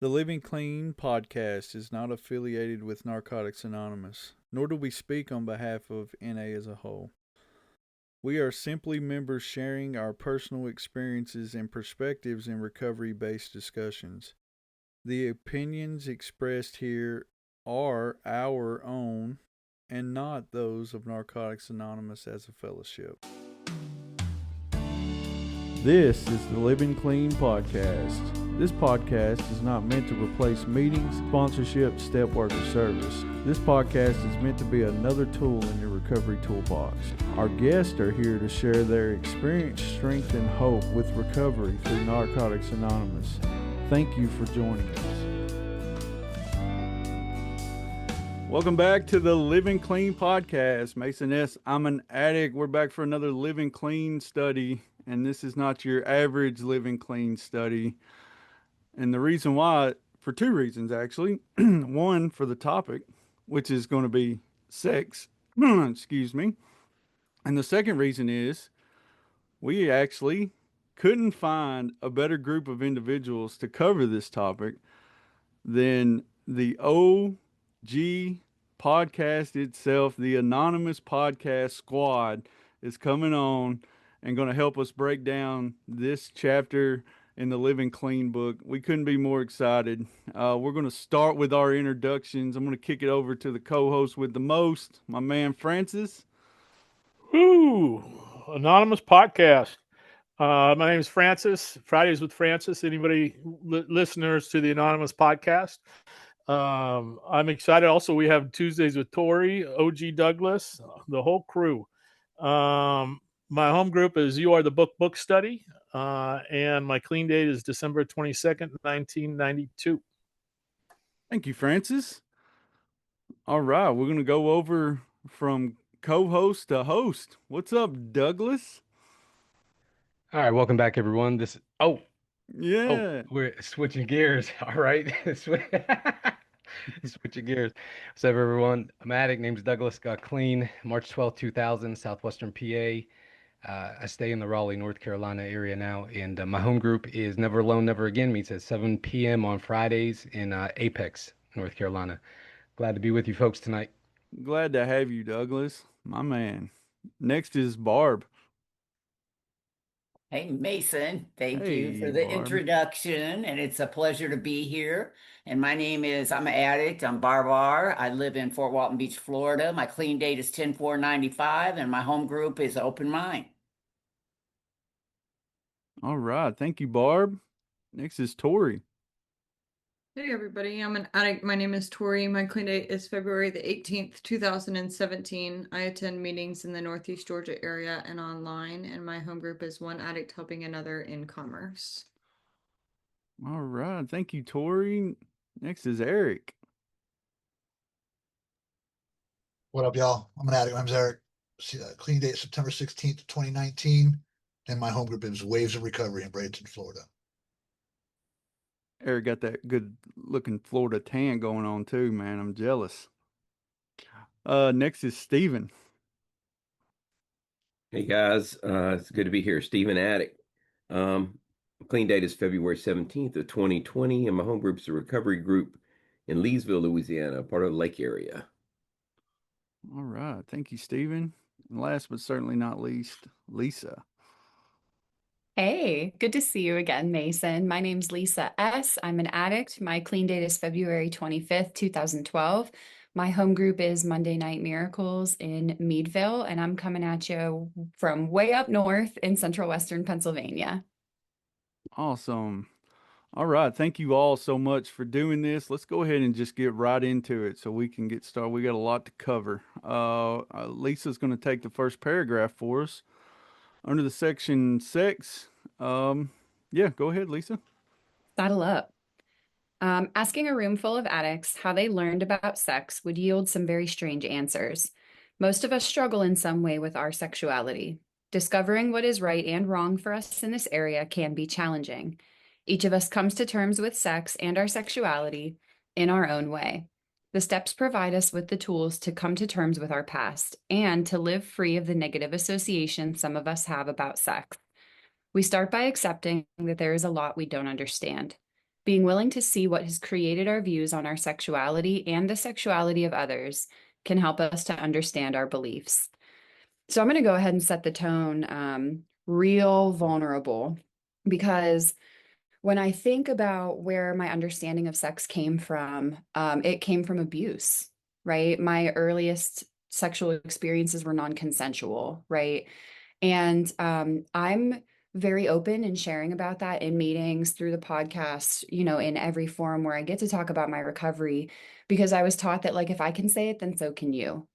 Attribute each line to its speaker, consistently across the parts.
Speaker 1: The Living Clean podcast is not affiliated with Narcotics Anonymous, nor do we speak on behalf of NA as a whole. We are simply members sharing our personal experiences and perspectives in recovery based discussions. The opinions expressed here are our own and not those of Narcotics Anonymous as a fellowship. This is the Living Clean podcast. This podcast is not meant to replace meetings, sponsorship, step work, or service. This podcast is meant to be another tool in your recovery toolbox. Our guests are here to share their experience, strength, and hope with recovery through Narcotics Anonymous. Thank you for joining us. Welcome back to the Living Clean podcast. Mason S., I'm an addict. We're back for another Living Clean study, and this is not your average Living Clean study. And the reason why, for two reasons actually. One, for the topic, which is going to be sex. Excuse me. And the second reason is we actually couldn't find a better group of individuals to cover this topic than the OG podcast itself. The Anonymous Podcast Squad is coming on and going to help us break down this chapter in the Living Clean book. We couldn't be more excited. We're going to start with our introductions. I'm going to kick it over to the co-host with the most, my man Francis.
Speaker 2: Woo! Anonymous podcast. My name is Francis. Fridays with Francis. Anybody listeners to the Anonymous podcast? I'm excited. Also, we have Tuesdays with Tori, OG Douglas, the whole crew. My home group is You Are the Book Study, and my clean date is December 22nd, 1992.
Speaker 1: Thank you, Francis. All right, we're going to go over from co-host to host. What's up, Douglas?
Speaker 3: All right, welcome back, everyone.
Speaker 1: Yeah.
Speaker 3: We're switching gears. All right, switching gears. What's up, everyone? I'm addict. Name's Douglas. Got clean March 12th, 2000, Southwestern PA. I stay in the Raleigh, North Carolina area now, and my home group is Never Alone, Never Again. Meets at 7 p.m. on Fridays in Apex, North Carolina. Glad to be with you folks tonight.
Speaker 1: Glad to have you, Douglas, my man. Next is Barb.
Speaker 4: Hey, Mason, thank you
Speaker 1: Hey,
Speaker 4: for the
Speaker 1: Barb.
Speaker 4: introduction, and it's a pleasure to be here. And my name is, I'm an addict, I'm Barbar. I live in Fort Walton Beach, Florida. My clean date is 10/4/95, and my home group is Open Mind.
Speaker 1: All right, thank you, Barb. Next is Tori.
Speaker 5: Hey everybody, I'm an addict. My name is Tori. My clean date is February the 18th, 2017. I attend meetings in the Northeast Georgia area and online, and my home group is One Addict Helping Another in Commerce.
Speaker 1: All right, thank you, Tori. Next is Eric.
Speaker 6: What up, y'all? I'm an addict. I'm Eric. Clean date September 16th, 2019. And my home group is Waves of Recovery in Bradenton, Florida.
Speaker 1: Eric got that good looking Florida tan going on too, man. I'm jealous. Next is Steven.
Speaker 7: Hey guys, it's good to be here. Stephen Addict. Clean date is February 17th of 2020, and my home group is a recovery group in Leesville, Louisiana, part of the Lake area.
Speaker 1: All right, thank you, Steven. And last but certainly not least, Lisa.
Speaker 8: Hey, good to see you again, Mason. My name's Lisa S. I'm an addict. My clean date is February 25th, 2012. My home group is Monday Night Miracles in Meadville, and I'm coming at you from way up north in central western Pennsylvania.
Speaker 1: Awesome. All right, thank you all so much for doing this. Let's go ahead and just get right into it so we can get started. We got a lot to cover. Lisa's going to take the first paragraph for us. Under the section sex, yeah, go ahead, Lisa.
Speaker 8: Saddle up. Asking a room full of addicts how they learned about sex would yield some very strange answers. Most of us struggle in some way with our sexuality. Discovering what is right and wrong for us in this area can be challenging. Each of us comes to terms with sex and our sexuality in our own way. The steps provide us with the tools to come to terms with our past and to live free of the negative association some of us have about sex. We start by accepting that there is a lot we don't understand. being willing to see what has created our views on our sexuality and the sexuality of others can help us to understand our beliefs. So I'm going to go ahead and set the tone, real vulnerable, because when I think about where my understanding of sex came from, it came from abuse, right? My earliest sexual experiences were non-consensual, right? And I'm very open in sharing about that in meetings, through the podcast, in every forum where I get to talk about my recovery, because I was taught that, like, if I can say it, then so can you.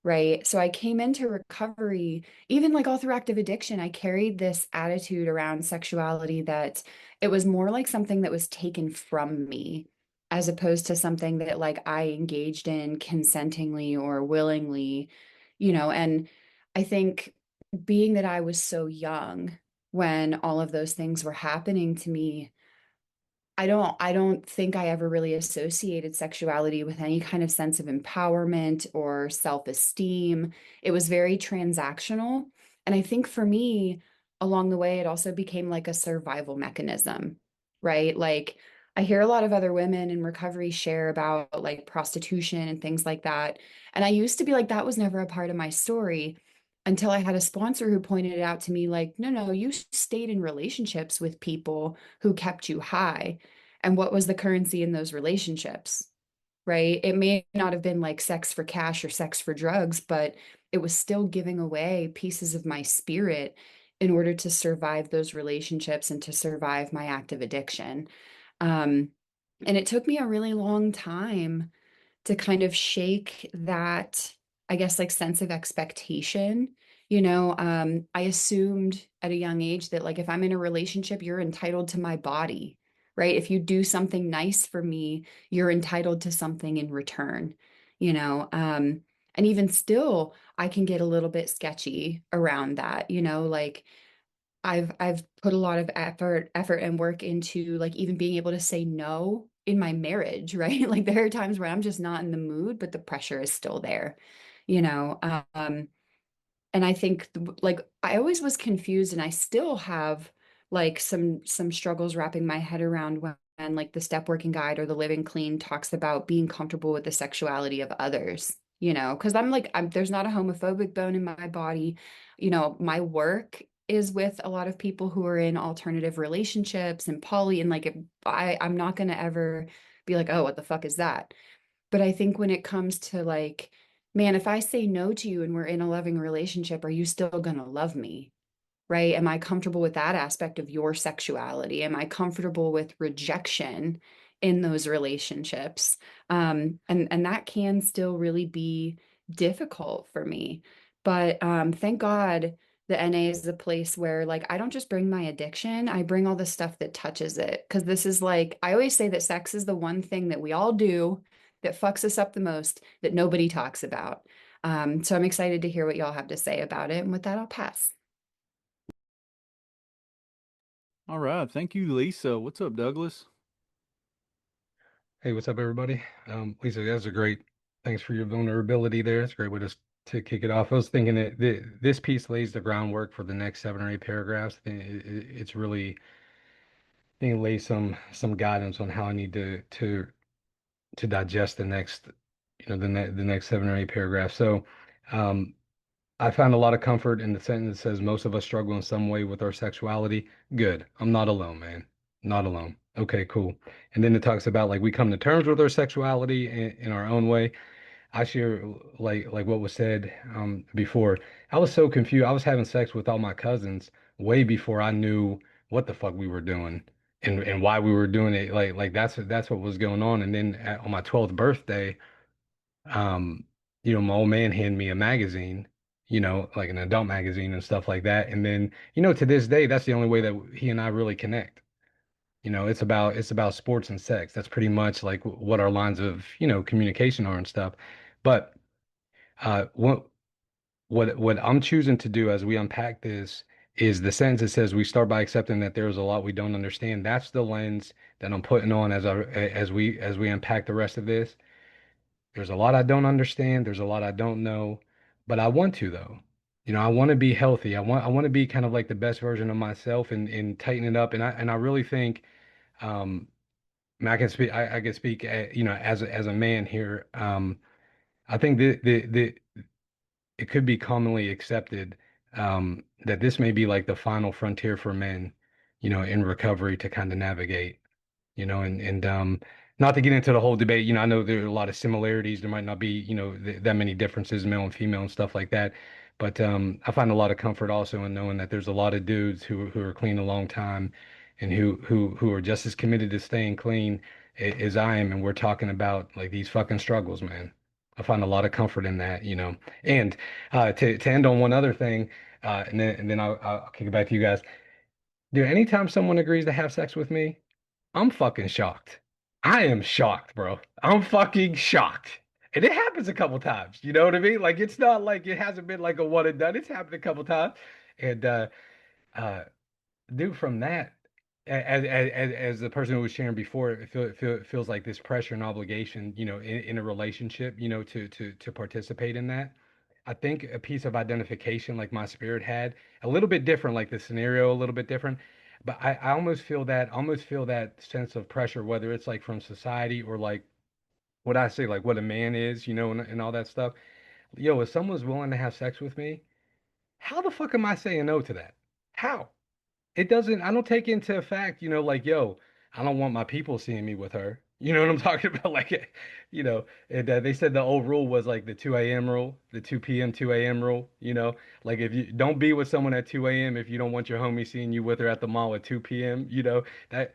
Speaker 8: Right. So I came into recovery, even like all through active addiction, I carried this attitude around sexuality that it was more like something that was taken from me, as opposed to something that like I engaged in consentingly or willingly, and I think being that I was so young when all of those things were happening to me, I don't think I ever really associated sexuality with any kind of sense of empowerment or self-esteem. It was very transactional. And I think for me, along the way, it also became like a survival mechanism, right? Like I hear a lot of other women in recovery share about like prostitution and things like that. And I used to be like, that was never a part of my story, until I had a sponsor who pointed it out to me like, no, no, you stayed in relationships with people who kept you high. And what was the currency in those relationships, right? It may not have been like sex for cash or sex for drugs, but it was still giving away pieces of my spirit in order to survive those relationships and to survive my active addiction. Um, and it took me a really long time to kind of shake that, I guess, like sense of expectation. I assumed at a young age that like if I'm in a relationship, you're entitled to my body, right? If you do something nice for me, you're entitled to something in return, you know. And even still, I can get a little bit sketchy around that, like I've put a lot of effort and work into like even being able to say no in my marriage, right? Like there are times where I'm just not in the mood, but the pressure is still there, you know. And I think like I always was confused, and I still have like some struggles wrapping my head around when like the Step Working Guide or the Living Clean talks about being comfortable with the sexuality of others, because I'm there's not a homophobic bone in my body. My work is with a lot of people who are in alternative relationships and poly, and like I'm not going to ever be like, oh, what the fuck is that? But I think when it comes to like, man, if I say no to you and we're in a loving relationship, are you still going to love me? Right? Am I comfortable with that aspect of your sexuality? Am I comfortable with rejection in those relationships? And that can still really be difficult for me. But thank God the NA is a place where like I don't just bring my addiction, I bring all the stuff that touches it. Because this is like, I always say that sex is the one thing that we all do that fucks us up the most that nobody talks about. So I'm excited to hear what y'all have to say about it. And with that, I'll pass.
Speaker 1: All right. Thank you, Lisa. What's up, Douglas?
Speaker 3: Hey, what's up, everybody? Lisa, that's a great. Thanks for your vulnerability there. It's a great way to kick it off. I was thinking that this piece lays the groundwork for the next 7 or 8 paragraphs. It's really, I think it lays some guidance on how I need to digest the next, the next 7 or 8 paragraphs. So, um, I found a lot of comfort in the sentence that says most of us struggle in some way with our sexuality. Good. I'm not alone, man. Not alone. Okay, cool. And then it talks about like we come to terms with our sexuality in our own way. I share like what was said before. I was so confused. I was having sex with all my cousins way before I knew what the fuck we were doing and why we were doing it. Like that's what was going on. And then on my 12th birthday, um, my old man handed me a magazine, like an adult magazine and stuff like that. And then, to this day, that's the only way that he and I really connect. It's about sports and sex. That's pretty much like what our lines of, communication are and stuff. But what I'm choosing to do as we unpack this is the sentence that says we start by accepting that there's a lot we don't understand. That's the lens that I'm putting on as we unpack the rest of this. There's a lot I don't understand. There's a lot I don't know, but I want to though. I want to be healthy. I want to be kind of like the best version of myself and tighten it up. And I really think um, mean, I can speak, you know, as a man here. I think the it could be commonly accepted that this may be like the final frontier for men, you know, in recovery to kind of navigate, you know, and not to get into the whole debate, you know, I know there are a lot of similarities. There might not be, you know, that many differences, male and female and stuff like that. But I find a lot of comfort also in knowing that there's a lot of dudes who are clean a long time and who are just as committed to staying clean as I am. And we're talking about like these fucking struggles, man. I find a lot of comfort in that, you know. And to end on one other thing, and then I'll kick it back to you guys. Dude, anytime someone agrees to have sex with me, I'm fucking shocked. I am shocked, bro. I'm fucking shocked. And it happens a couple times. You know what I mean? Like it's not like it hasn't been like a one and done. It's happened a couple times. And uh dude, from that, as the person who was sharing before, it feels like this pressure and obligation, you know, in a relationship, you know, to participate in that. I think a piece of identification like my spirit had a little bit different, like the scenario a little bit different. But I almost feel that sense of pressure, whether it's like from society or like what I say, like what a man is, you know, and all that stuff. Yo, if someone's willing to have sex with me, how the fuck am I saying no to that? How? It doesn't, I don't take into fact, you know, like, yo, I don't want my people seeing me with her. You know what I'm talking about? Like, you know, and they said the old rule was like the 2 a.m. rule, the 2 p.m., 2 a.m. rule, you know, like if you don't be with someone at 2 a.m. if you don't want your homie seeing you with her at the mall at 2 p.m., you know, that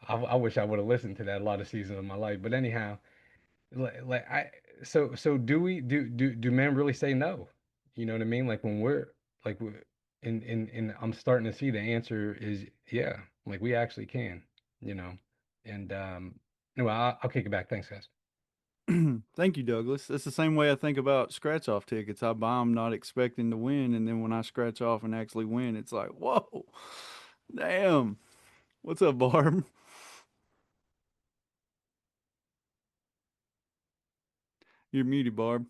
Speaker 3: I wish I would have listened to that a lot of seasons of my life. But anyhow, like so do men really say no? You know what I mean? Like when we're like and I'm starting to see the answer is yeah, like we actually can, you know. And anyway, I'll kick it back. Thanks, guys.
Speaker 1: Thank you, Douglas. That's the same way I think about scratch off tickets. I buy them not expecting to win, and then when I scratch off and actually win, it's like, whoa, damn. What's up, Barb? You're muted, Barb.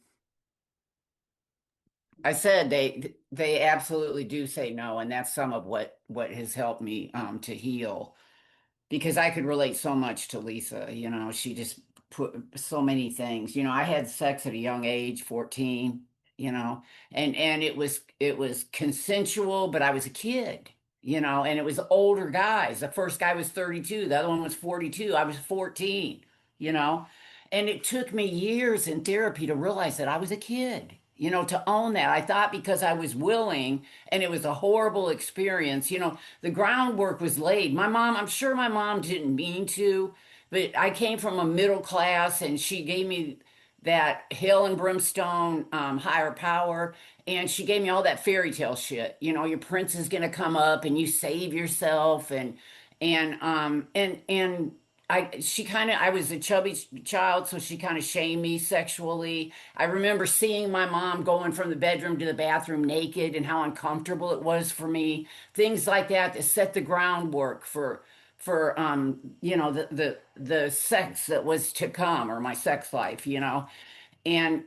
Speaker 4: I said they absolutely do say no, and that's some of what has helped me to heal because I could relate so much to Lisa. You know, she just put so many things. You know, I had sex at a young age, 14, you know, and it was consensual, but I was a kid, you know, and it was older guys. The first guy was 32, the other one was 42. I was 14, you know. And it took me years in therapy to realize that I was a kid. You know, to own that. I thought because I was willing and it was a horrible experience, you know, the groundwork was laid. My mom, I'm sure my mom didn't mean to, but I came from a middle class and she gave me that hell and brimstone higher power. And she gave me all that fairy tale shit. You know, your prince is gonna come up and you save yourself and I was a chubby child, so she kind of shamed me sexually. I remember seeing my mom going from the bedroom to the bathroom naked and how uncomfortable it was for me. Things like that that set the groundwork for you know the sex that was to come or my sex life, you know. And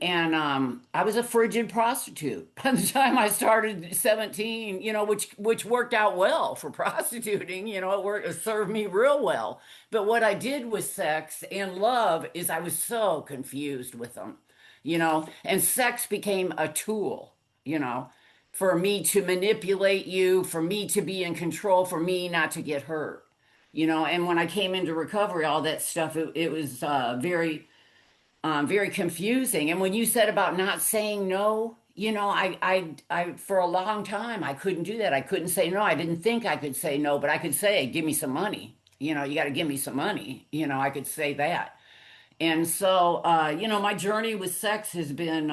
Speaker 4: I was a frigid prostitute by the time I started 17, you know, which worked out well for prostituting, you know, it served me real well. But what I did with sex and love is I was so confused with them, you know, and sex became a tool, you know, for me to manipulate you, for me to be in control, for me not to get hurt, you know. And when I came into recovery, all that stuff, it was very confusing. And when you said about not saying no, you know, for a long time, I couldn't do that. I couldn't say no. I didn't think I could say no, but I could say, give me some money. You know, you got to give me some money. You know, I could say that. And so, you know, my journey with sex has been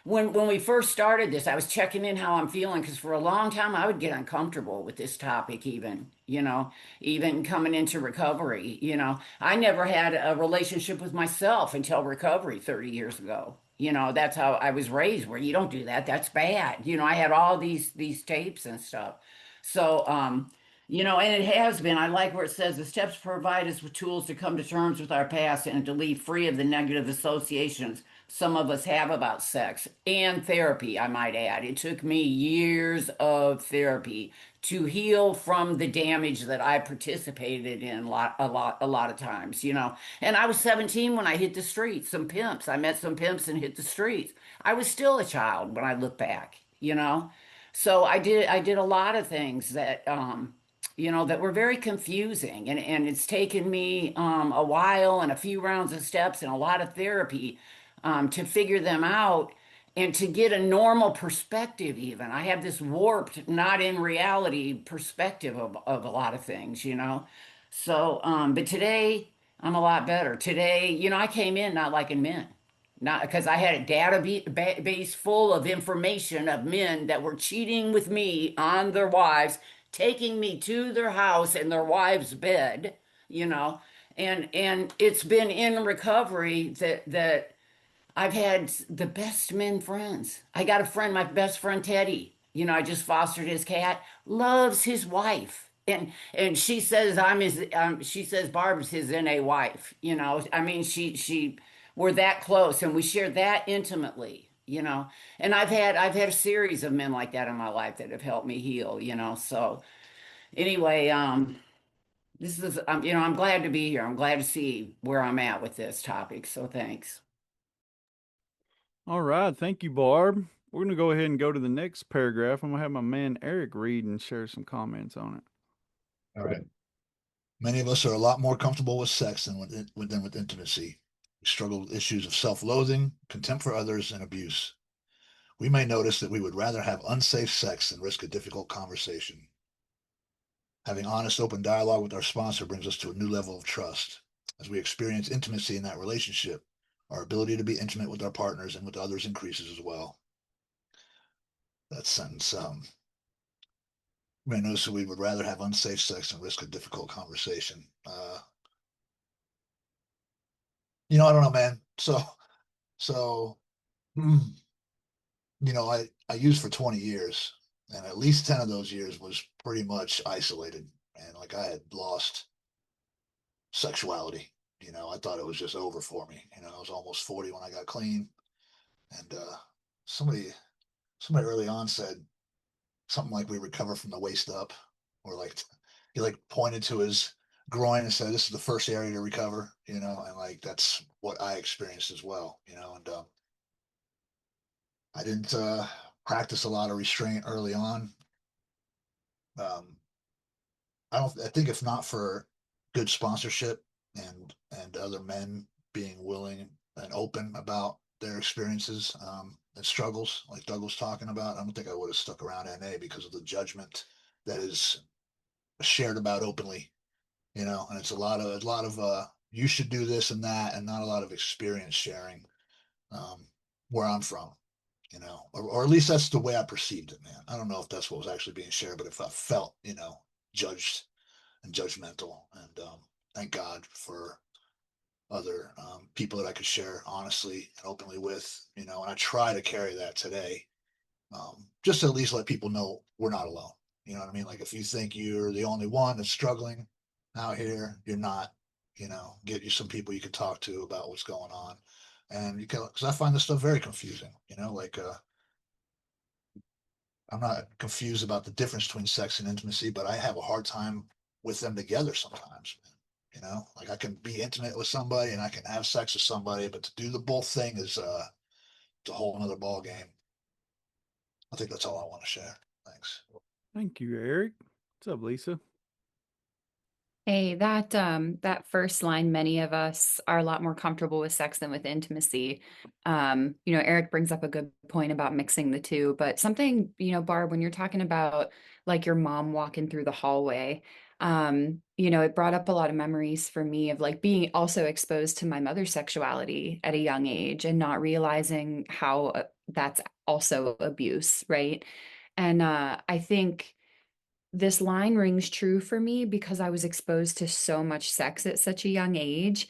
Speaker 4: when we first started this, I was checking in how I'm feeling because for a long time I would get uncomfortable with this topic, even, you know, even coming into recovery. You know, I never had a relationship with myself until recovery 30 years ago. You know, that's how I was raised, where you don't do that. That's bad. You know, I had all these tapes and stuff. So, you know, and it has been. I like where it says the steps provide us with tools to come to terms with our past and to leave free of the negative associations some of us have about sex and therapy, I might add. It took me years of therapy to heal from the damage that I participated in a lot of times, you know. And I was 17 when I hit the streets, some pimps. I met some pimps and hit the streets. I was still a child when I look back, you know. So I did a lot of things that you know, that were very confusing. And it's taken me a while and a few rounds of steps and a lot of therapy to figure them out and to get a normal perspective even. I have this warped, not in reality perspective of a lot of things, you know. So, but today I'm a lot better. Today, you know, I came in not liking men. Not because I had a database full of information of men that were cheating with me on their wives, taking me to their house and their wives' bed, you know. And it's been in recovery that I've had the best men friends. I got a friend, my best friend Teddy. You know, I just fostered his cat. Loves his wife, and she says I'm his. She says Barb's his NA wife. You know, I mean, she we're that close, and we share that intimately. You know, and I've had a series of men like that in my life that have helped me heal. You know, so anyway, this is you know, I'm glad to be here. I'm glad to see where I'm at with this topic. So thanks.
Speaker 1: All right. Thank you, Barb. We're going to go ahead and go to the next paragraph. I'm going to have my man Eric read and share some comments on it.
Speaker 6: All right. Many of us are a lot more comfortable with sex than with intimacy. We struggle with issues of self-loathing, contempt for others, and abuse. We may notice that we would rather have unsafe sex than risk a difficult conversation. Having honest, open dialogue with our sponsor brings us to a new level of trust. As we experience intimacy in that relationship, our ability to be intimate with our partners and with others increases as well. That sentence, we may notice that we would rather have unsafe sex than risk a difficult conversation. You know, I don't know, man. So, mm, you know, I used for 20 years, and at least 10 of those years was pretty much isolated. And like I had lost sexuality. You know, I thought it was just over for me. You know, I was almost 40 when I got clean. And somebody somebody early on said something like we recover from the waist up, or like he like pointed to his groin and said, "This is the first area to recover," you know, and like that's what I experienced as well, you know, and I didn't practice a lot of restraint early on. Um, I think if not for good sponsorship and other men being willing and open about their experiences and struggles, like Doug was talking about, I don't think I would have stuck around NA because of the judgment that is shared about openly, you know. And it's a lot of you should do this and that, and not a lot of experience sharing um, where I'm from, you know, or at least that's the way I perceived it, man. I don't know if that's what was actually being shared, but if I felt, you know, judged and judgmental. And thank God for other people that I could share honestly and openly with, you know. And I try to carry that today, just to at least let people know we're not alone. You know what I mean? Like if you think you're the only one that's struggling out here, you're not. You know, get you some people you can talk to about what's going on, and you can, because I find this stuff very confusing. You know, like I'm not confused about the difference between sex and intimacy, but I have a hard time with them together sometimes. You know, like I can be intimate with somebody and I can have sex with somebody, but to do the both thing is it's a whole nother ball game. I think that's all I want to share. Thanks.
Speaker 1: Thank you, Eric. What's up, Lisa?
Speaker 8: Hey, that first line, many of us are a lot more comfortable with sex than with intimacy. You know, Eric brings up a good point about mixing the two, but something, you know, Barb, when you're talking about like your mom walking through the hallway, you know, it brought up a lot of memories for me of like being also exposed to my mother's sexuality at a young age and not realizing how that's also abuse, right? And I think this line rings true for me because I was exposed to so much sex at such a young age,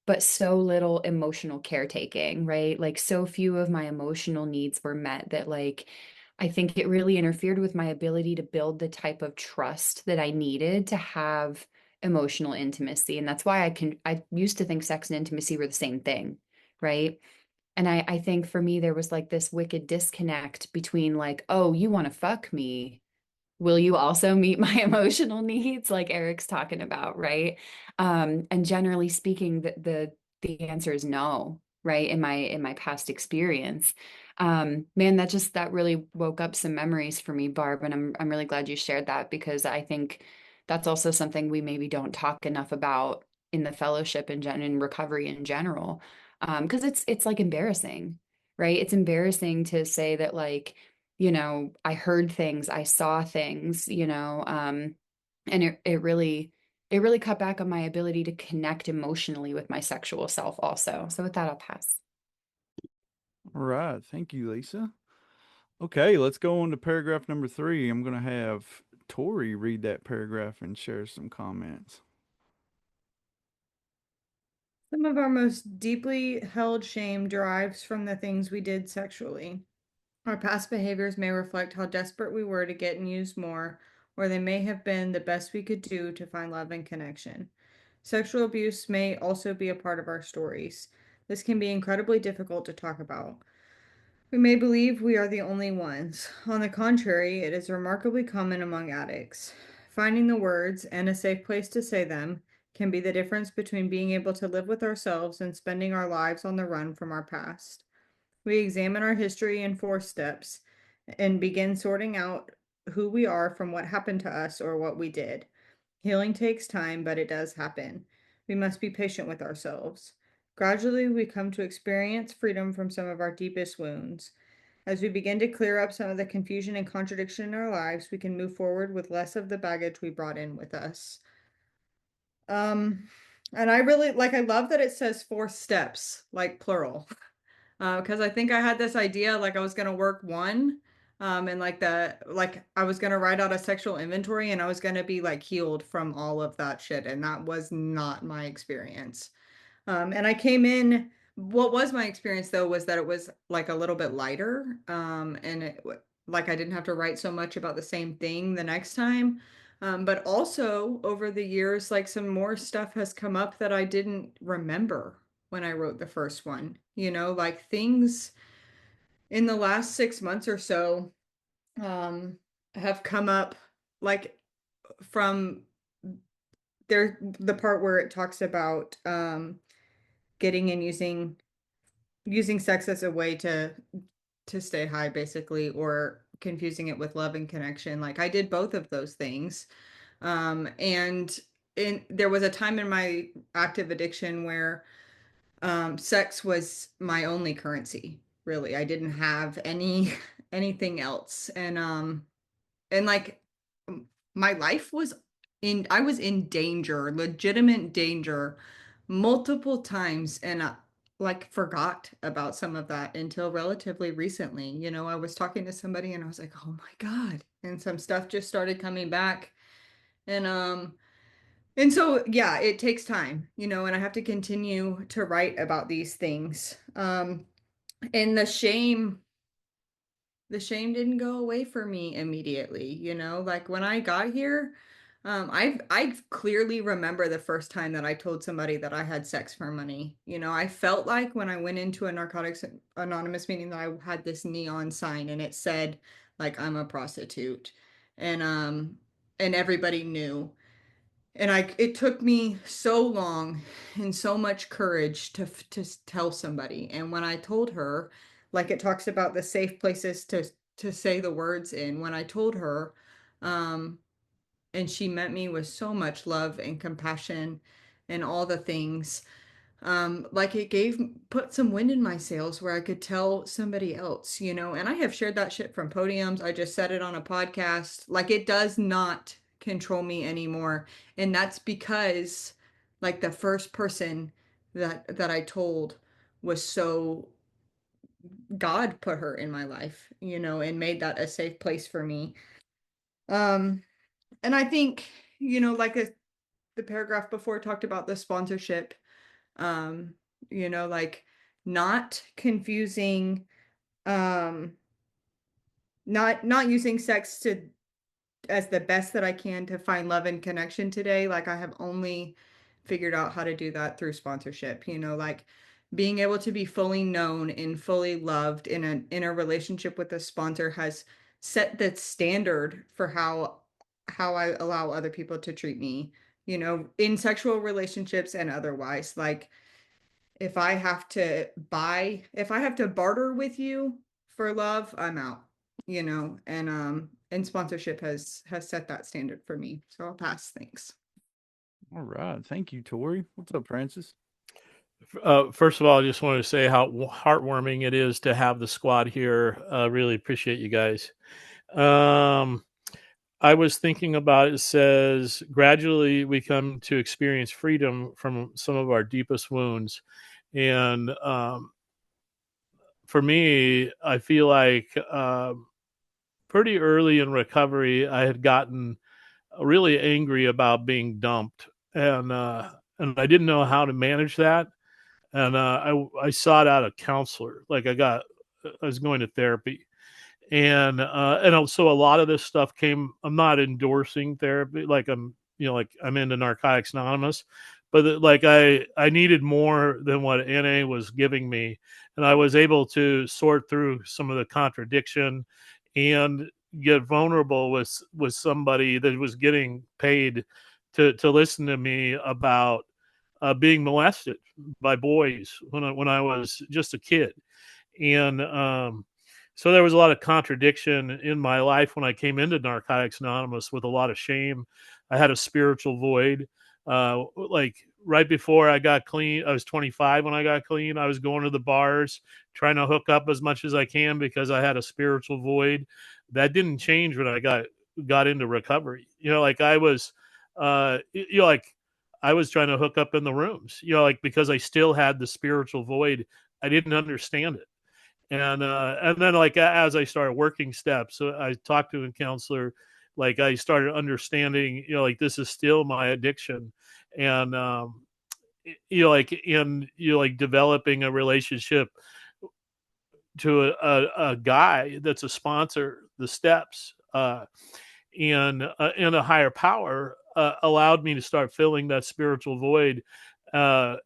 Speaker 8: but so little emotional caretaking, right? Like so few of my emotional needs were met that like I think it really interfered with my ability to build the type of trust that I needed to have emotional intimacy. And that's why I used to think sex and intimacy were the same thing, right? And I think for me, there was like this wicked disconnect between like, oh, you want to fuck me. Will you also meet my emotional needs? Like Eric's talking about, right? And generally speaking, the answer is no, right? In my past experience. Man, that really woke up some memories for me, Barb. And I'm really glad you shared that, because I think that's also something we maybe don't talk enough about in the fellowship and in recovery in general. Because it's like embarrassing, right? It's embarrassing to say that, like, I heard things, I saw things, and it really cut back on my ability to connect emotionally with my sexual self also. So with that, I'll pass.
Speaker 1: All right. Thank you, Lisa. Okay, let's go on to paragraph number 3. I'm going to have Tori read that paragraph and share some comments.
Speaker 5: Some of our most deeply held shame derives from the things we did sexually. Our past behaviors may reflect how desperate we were to get and use more, or they may have been the best we could do to find love and connection. Sexual abuse may also be a part of our stories. This can be incredibly difficult to talk about. We may believe we are the only ones. On the contrary, it is remarkably common among addicts. Finding the words and a safe place to say them can be the difference between being able to live with ourselves and spending our lives on the run from our past. We examine our history in 4 steps and begin sorting out who we are from what happened to us or what we did. Healing takes time, but it does happen. We must be patient with ourselves. Gradually, we come to experience freedom from some of our deepest wounds. As we begin to clear up some of the confusion and contradiction in our lives, we can move forward with less of the baggage we brought in with us. And I really I love that it says 4 steps, like plural. Because I think I had this idea like I was gonna work one, and I was gonna write out a sexual inventory and I was gonna be like healed from all of that shit, and that was not my experience. And I came in. What was my experience though was that it was like a little bit lighter, and like I didn't have to write so much about the same thing the next time. But also over the years, like some more stuff has come up that I didn't remember when I wrote the first one. Like things in the last 6 months or so, um, have come up, like from the part where it talks about getting and using sex as a way to stay high, basically, or confusing it with love and connection. Like I did both of those things. And there was a time in my active addiction where sex was my only currency, really. I didn't have anything else. And like my life was I was in danger, legitimate danger, multiple times, and like forgot about some of that until relatively recently. I was talking to somebody and I was like, "Oh my God." And some stuff just started coming back. And so yeah, it takes time, and I have to continue to write about these things. And the shame didn't go away for me immediately. Like when I got here, I clearly remember the first time that I told somebody that I had sex for money. I felt like when I went into a Narcotics Anonymous meeting that I had this neon sign and it said like I'm a prostitute, and everybody knew. And it took me so long and so much courage to tell somebody. And when I told her, like it talks about the safe places to say the words in, when I told her, um, and she met me with so much love and compassion and all the things, like it put some wind in my sails where I could tell somebody else, and I have shared that shit from podiums. I just said it on a podcast. Like it does not control me anymore. And that's because like the first person that I told was so God put her in my life, and made that a safe place for me. Um, and I think, like the paragraph before talked about the sponsorship, um like not confusing, um not using sex to as the best that I can to find love and connection today. Like I have only figured out how to do that through sponsorship, like being able to be fully known and fully loved in a relationship with a sponsor has set the standard for how I allow other people to treat me, you know, in sexual relationships and otherwise. Like if I have to if I have to barter with you for love, I'm out, you know, and sponsorship has set that standard for me. So I'll pass. Thanks.
Speaker 1: All right. Thank you, Tori. What's up, Francis?
Speaker 2: First of all, I just wanted to say how heartwarming it is to have the squad here. Really appreciate you guys. I was thinking about it. It says, gradually we come to experience freedom from some of our deepest wounds. And for me, I feel like pretty early in recovery, I had gotten really angry about being dumped. And I didn't know how to manage that. And I sought out a counselor. Like I was going to therapy. And so a lot of this stuff came. I'm not endorsing therapy, like like I'm into Narcotics Anonymous, but like I needed more than what NA was giving me, and I was able to sort through some of the contradiction and get vulnerable with somebody that was getting paid to listen to me about being molested by boys when I was just a kid, and so there was a lot of contradiction in my life when I came into Narcotics Anonymous with a lot of shame. I had a spiritual void. Like right before I got clean, I was 25 when I got clean. I was going to the bars, trying to hook up as much as I can because I had a spiritual void. That didn't change when I got into recovery. Like I was, like I was trying to hook up in the rooms. Like because I still had the spiritual void. I didn't understand it. And then like as I started working steps, so I talked to a counselor, like I started understanding, like this is still my addiction, and like developing a relationship to a guy that's a sponsor, the steps, and a higher power allowed me to start filling that spiritual void, like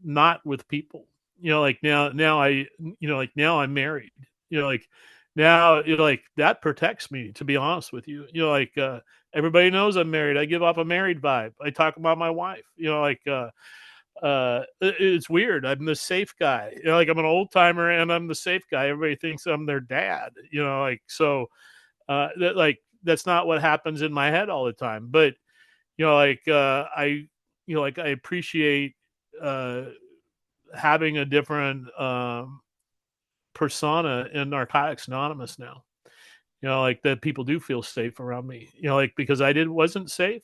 Speaker 2: not with people. Like now I, like now I'm married. Like now, like that protects me. To be honest with you, like everybody knows I'm married. I give off a married vibe. I talk about my wife. Like it's weird. I'm the safe guy. Like I'm an old timer and I'm the safe guy. Everybody thinks I'm their dad. Like so. That's not what happens in my head all the time. But like like I appreciate having a different persona in Narcotics Anonymous now. Like that people do feel safe around me. Like because I wasn't safe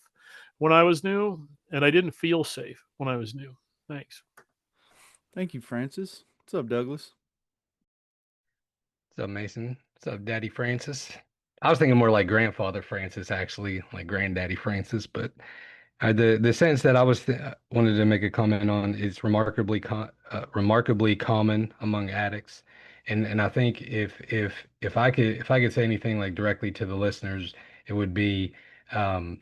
Speaker 2: when I was new, and I didn't feel safe when I was new. Thanks.
Speaker 1: Thank you, Francis. What's up, Douglas?
Speaker 3: What's up, Mason? What's up, Daddy Francis? I was thinking more like grandfather Francis, actually, like granddaddy Francis. But the sentence that I wanted to make a comment on is remarkably common among addicts, and I think if I could say anything like directly to the listeners, it would be um,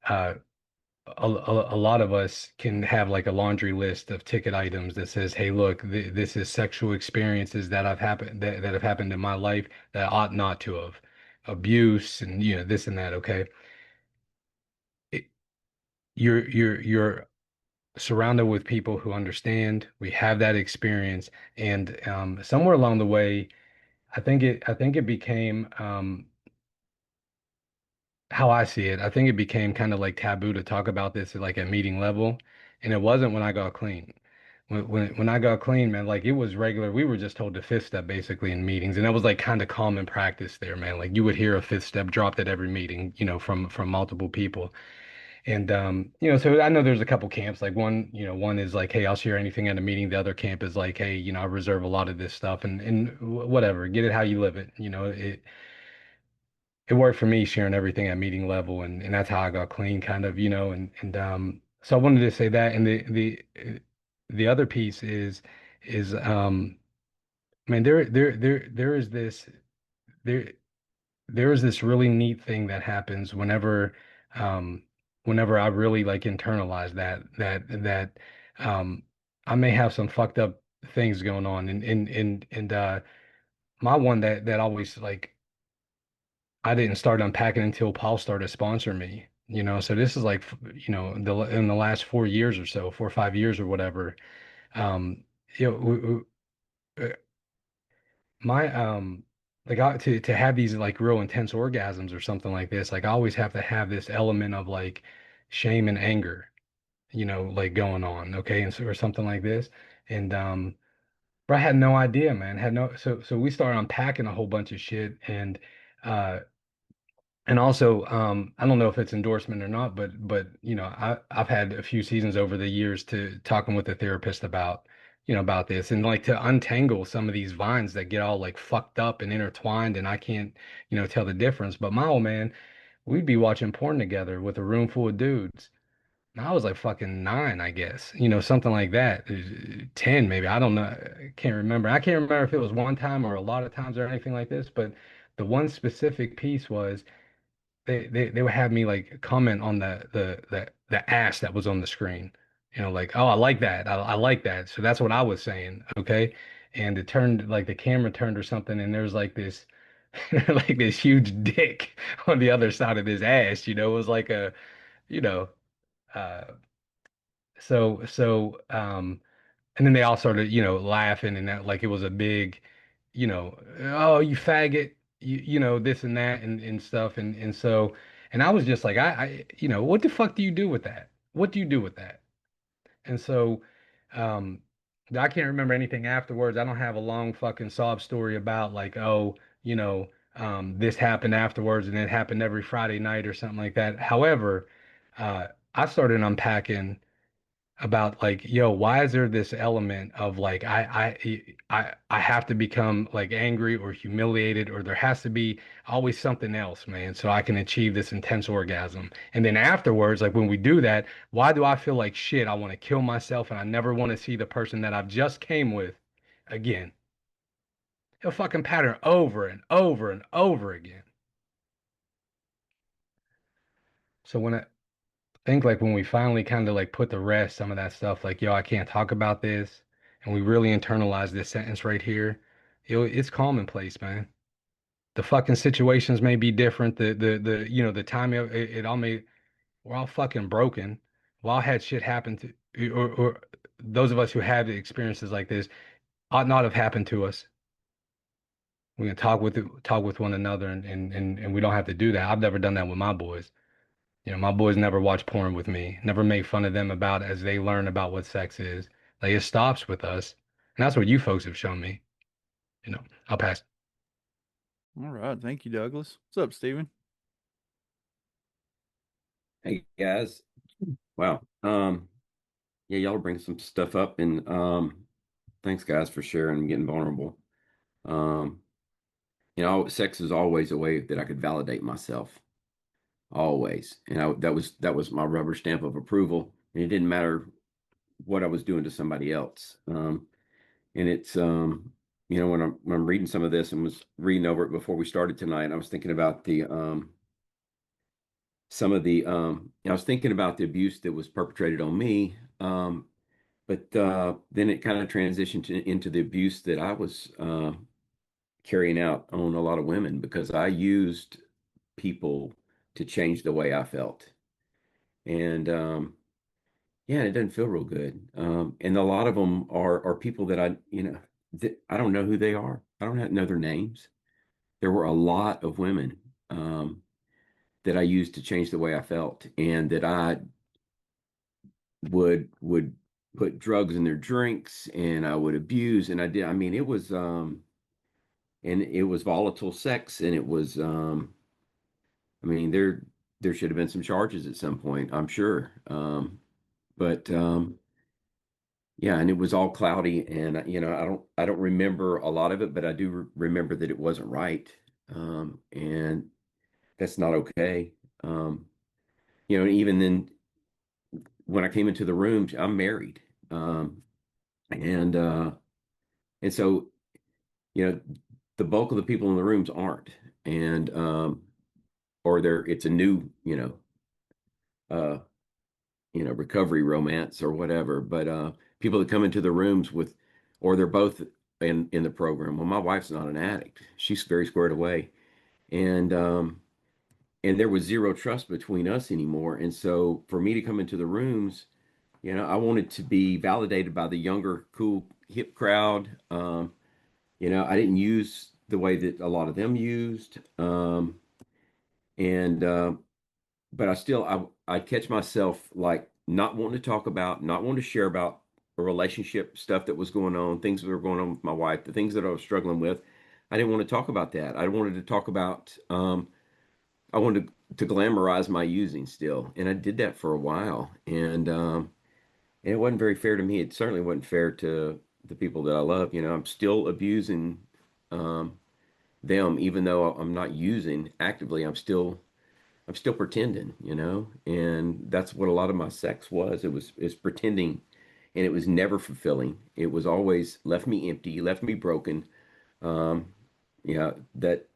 Speaker 3: uh, a lot of us can have like a laundry list of ticket items that says, "Hey, look, this is sexual experiences that have happened in my life that I ought not to have, abuse and this and that." Okay, it, you're surrounded with people who understand. We have that experience, and somewhere along the way, I think it became how I see it, I think it became kind of like taboo to talk about this at like a meeting level. And it wasn't when I got clean. When I got clean, man, like it was regular. We were just told to fifth step basically in meetings. And that was like kind of common practice there, man. Like you would hear a fifth step dropped at every meeting, from multiple people. And so I know there's a couple camps. Like one is like, hey, I'll share anything at a meeting. The other camp is like, hey, I reserve a lot of this stuff and whatever, get it how you live it. It worked for me sharing everything at meeting level, and that's how I got clean kind of, and so I wanted to say that. And the other piece is man, there there is this really neat thing that happens um whenever I really like internalize that I may have some fucked up things going on. And my one that always like I didn't start unpacking until Paul started sponsoring me. So this is like, in the last 4 years or so, 4 or 5 years or whatever. Um, you know, my like to have these like real intense orgasms or something like this, like I always have to have this element of like shame and anger, like going on, okay, and so, or something like this. And bro, I had no idea, man. Had no so we started unpacking a whole bunch of shit. Uh and also, I don't know if it's endorsement or not, but I've had a few seasons over the years to talking with a therapist about this, and like to untangle some of these vines that get all like fucked up and intertwined, and I can't, tell the difference. But my old man, we'd be watching porn together with a room full of dudes. And I was like fucking 9, I guess, something like that. 10 maybe. I don't know. I can't remember. I can't remember if it was one time or a lot of times or anything like this, but the one specific piece was they would have me like comment on the ass that was on the screen. Like, oh, I like that. I like that. So that's what I was saying. Okay. And it turned like the camera turned or something, and there's like this like this huge dick on the other side of his ass. It was like a, you know, uh and then they all started, laughing, and that like it was a big, oh, you faggot, this and that and stuff. And I was just like, what the fuck do you do with that? What do you do with that? And so, um, I can't remember anything afterwards. I don't have a long fucking sob story about like, oh, this happened afterwards and it happened every Friday night or something like that. However, I started unpacking about like, yo, why is there this element of like I have to become like angry or humiliated, or there has to be always something else, man, so I can achieve this intense orgasm. And then afterwards, like when we do that, why do I feel like shit? I want to kill myself and I never want to see the person that I've just came with again. A fucking pattern over and over and over again. So when I think like when we finally kind of like put to rest some of that stuff, like, yo, I can't talk about this, and we really internalize this sentence right here, it's commonplace, man. The fucking situations may be different. The time it all may, we're all fucking broken. We all had shit happen to, or those of us who have experiences like this ought not have happened to us. We can talk with one another, and we don't have to do that. I've never done that with my boys. My boys never watch porn with me, never make fun of them about as they learn about what sex is. Like it stops with us. And that's what you folks have shown me. I'll pass.
Speaker 1: All right. Thank you, Douglas. What's up, Steven?
Speaker 7: Hey guys. Wow. Yeah, y'all bring some stuff up, and thanks guys for sharing and getting vulnerable. Um, sex is always a way that I could validate myself. Always. And that was my rubber stamp of approval. And it didn't matter what I was doing to somebody else. And it's when I'm reading some of this and was reading over it before we started tonight, I was thinking about the some of the I was thinking about the abuse that was perpetrated on me. But then it kind of transitioned into the abuse that I was carrying out on a lot of women, because I used people to change the way I felt. And yeah, it doesn't feel real good. And a lot of them are people that I don't know who they are. I don't know their names. There were a lot of women that I used to change the way I felt, and that I would put drugs in their drinks, and I would abuse, and I did. I mean, it was volatile sex, and it was I mean, there should have been some charges at some point, I'm sure. But yeah, and it was all cloudy, and I don't remember a lot of it, but I do remember that it wasn't right. And that's not okay. Even then, when I came into the room, I'm married. And and so, you know, the bulk of the people in the rooms aren't. And or it's a new, uh recovery romance or whatever. But people that come into the rooms with, or they're both in the program. Well, my wife's not an addict. She's very squared away, and there was zero trust between us anymore. And so for me to come into the rooms, I wanted to be validated by the younger, cool, hip crowd. I didn't use the way that a lot of them used. And but I catch myself like not wanting to talk about, not wanting to share about a relationship stuff that was going on, things that were going on with my wife, the things that I was struggling with. I didn't want to talk about that. I wanted to talk about I wanted to glamorize my using still, and I did that for a while, and it wasn't very fair to me. It certainly wasn't fair to the people that I love. I'm still abusing um, them, even though I'm not using actively. I'm still pretending, and that's what a lot of my sex was. It's pretending, and it was never fulfilling. It was always left me empty, left me broken. Um, yeah, that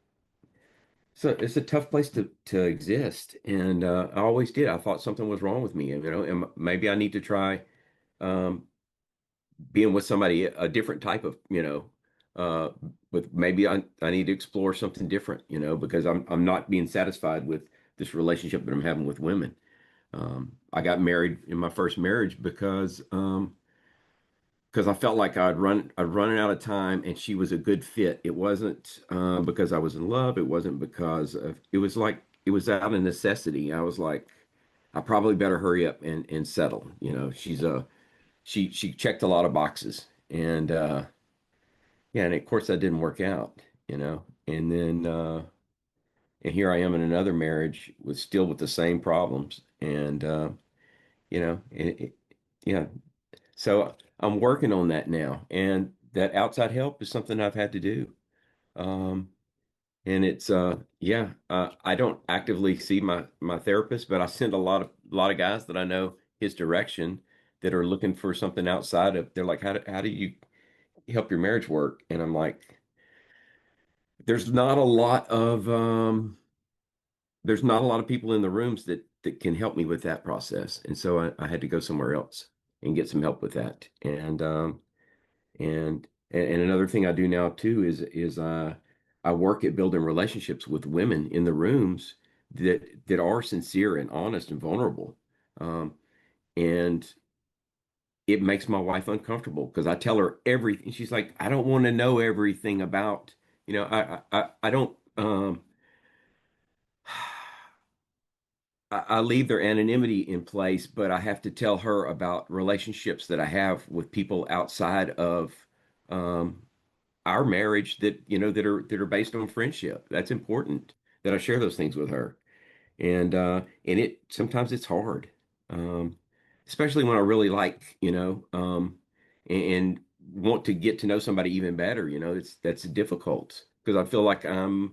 Speaker 7: so it's a tough place to exist, and I always did. I thought something was wrong with me, and maybe I need to try um, being with somebody a different type of, uh, with maybe I need to explore something different, because I'm not being satisfied with this relationship that I'm having with women. I got married in my first marriage because I felt like I'd running out of time, and she was a good fit. It wasn't because I was in love. It wasn't because of. It was like it was out of necessity. I was like, I probably better hurry up and settle. She checked a lot of boxes, and yeah, and of course that didn't work out. And then and here I am in another marriage with the same problems, and yeah. So I'm working on that now, and that outside help is something I've had to do. Um, and it's yeah, I don't actively see my therapist, but I send a lot of guys that I know his direction that are looking for something outside of. They're like, how do you help your marriage work? And I'm like, there's not a lot of there's not a lot of people in the rooms that can help me with that process, and so I had to go somewhere else and get some help with that. And another thing I do now too is I work at building relationships with women in the rooms that are sincere and honest and vulnerable. Um, and it makes my wife uncomfortable because I tell her everything. She's like, I don't want to know everything about, I don't I leave their anonymity in place, but I have to tell her about relationships that I have with people outside of um, our marriage that are based on friendship. That's important that I share those things with her, and it sometimes it's hard, um, especially when I really like and want to get to know somebody even better. That's difficult because I feel like I'm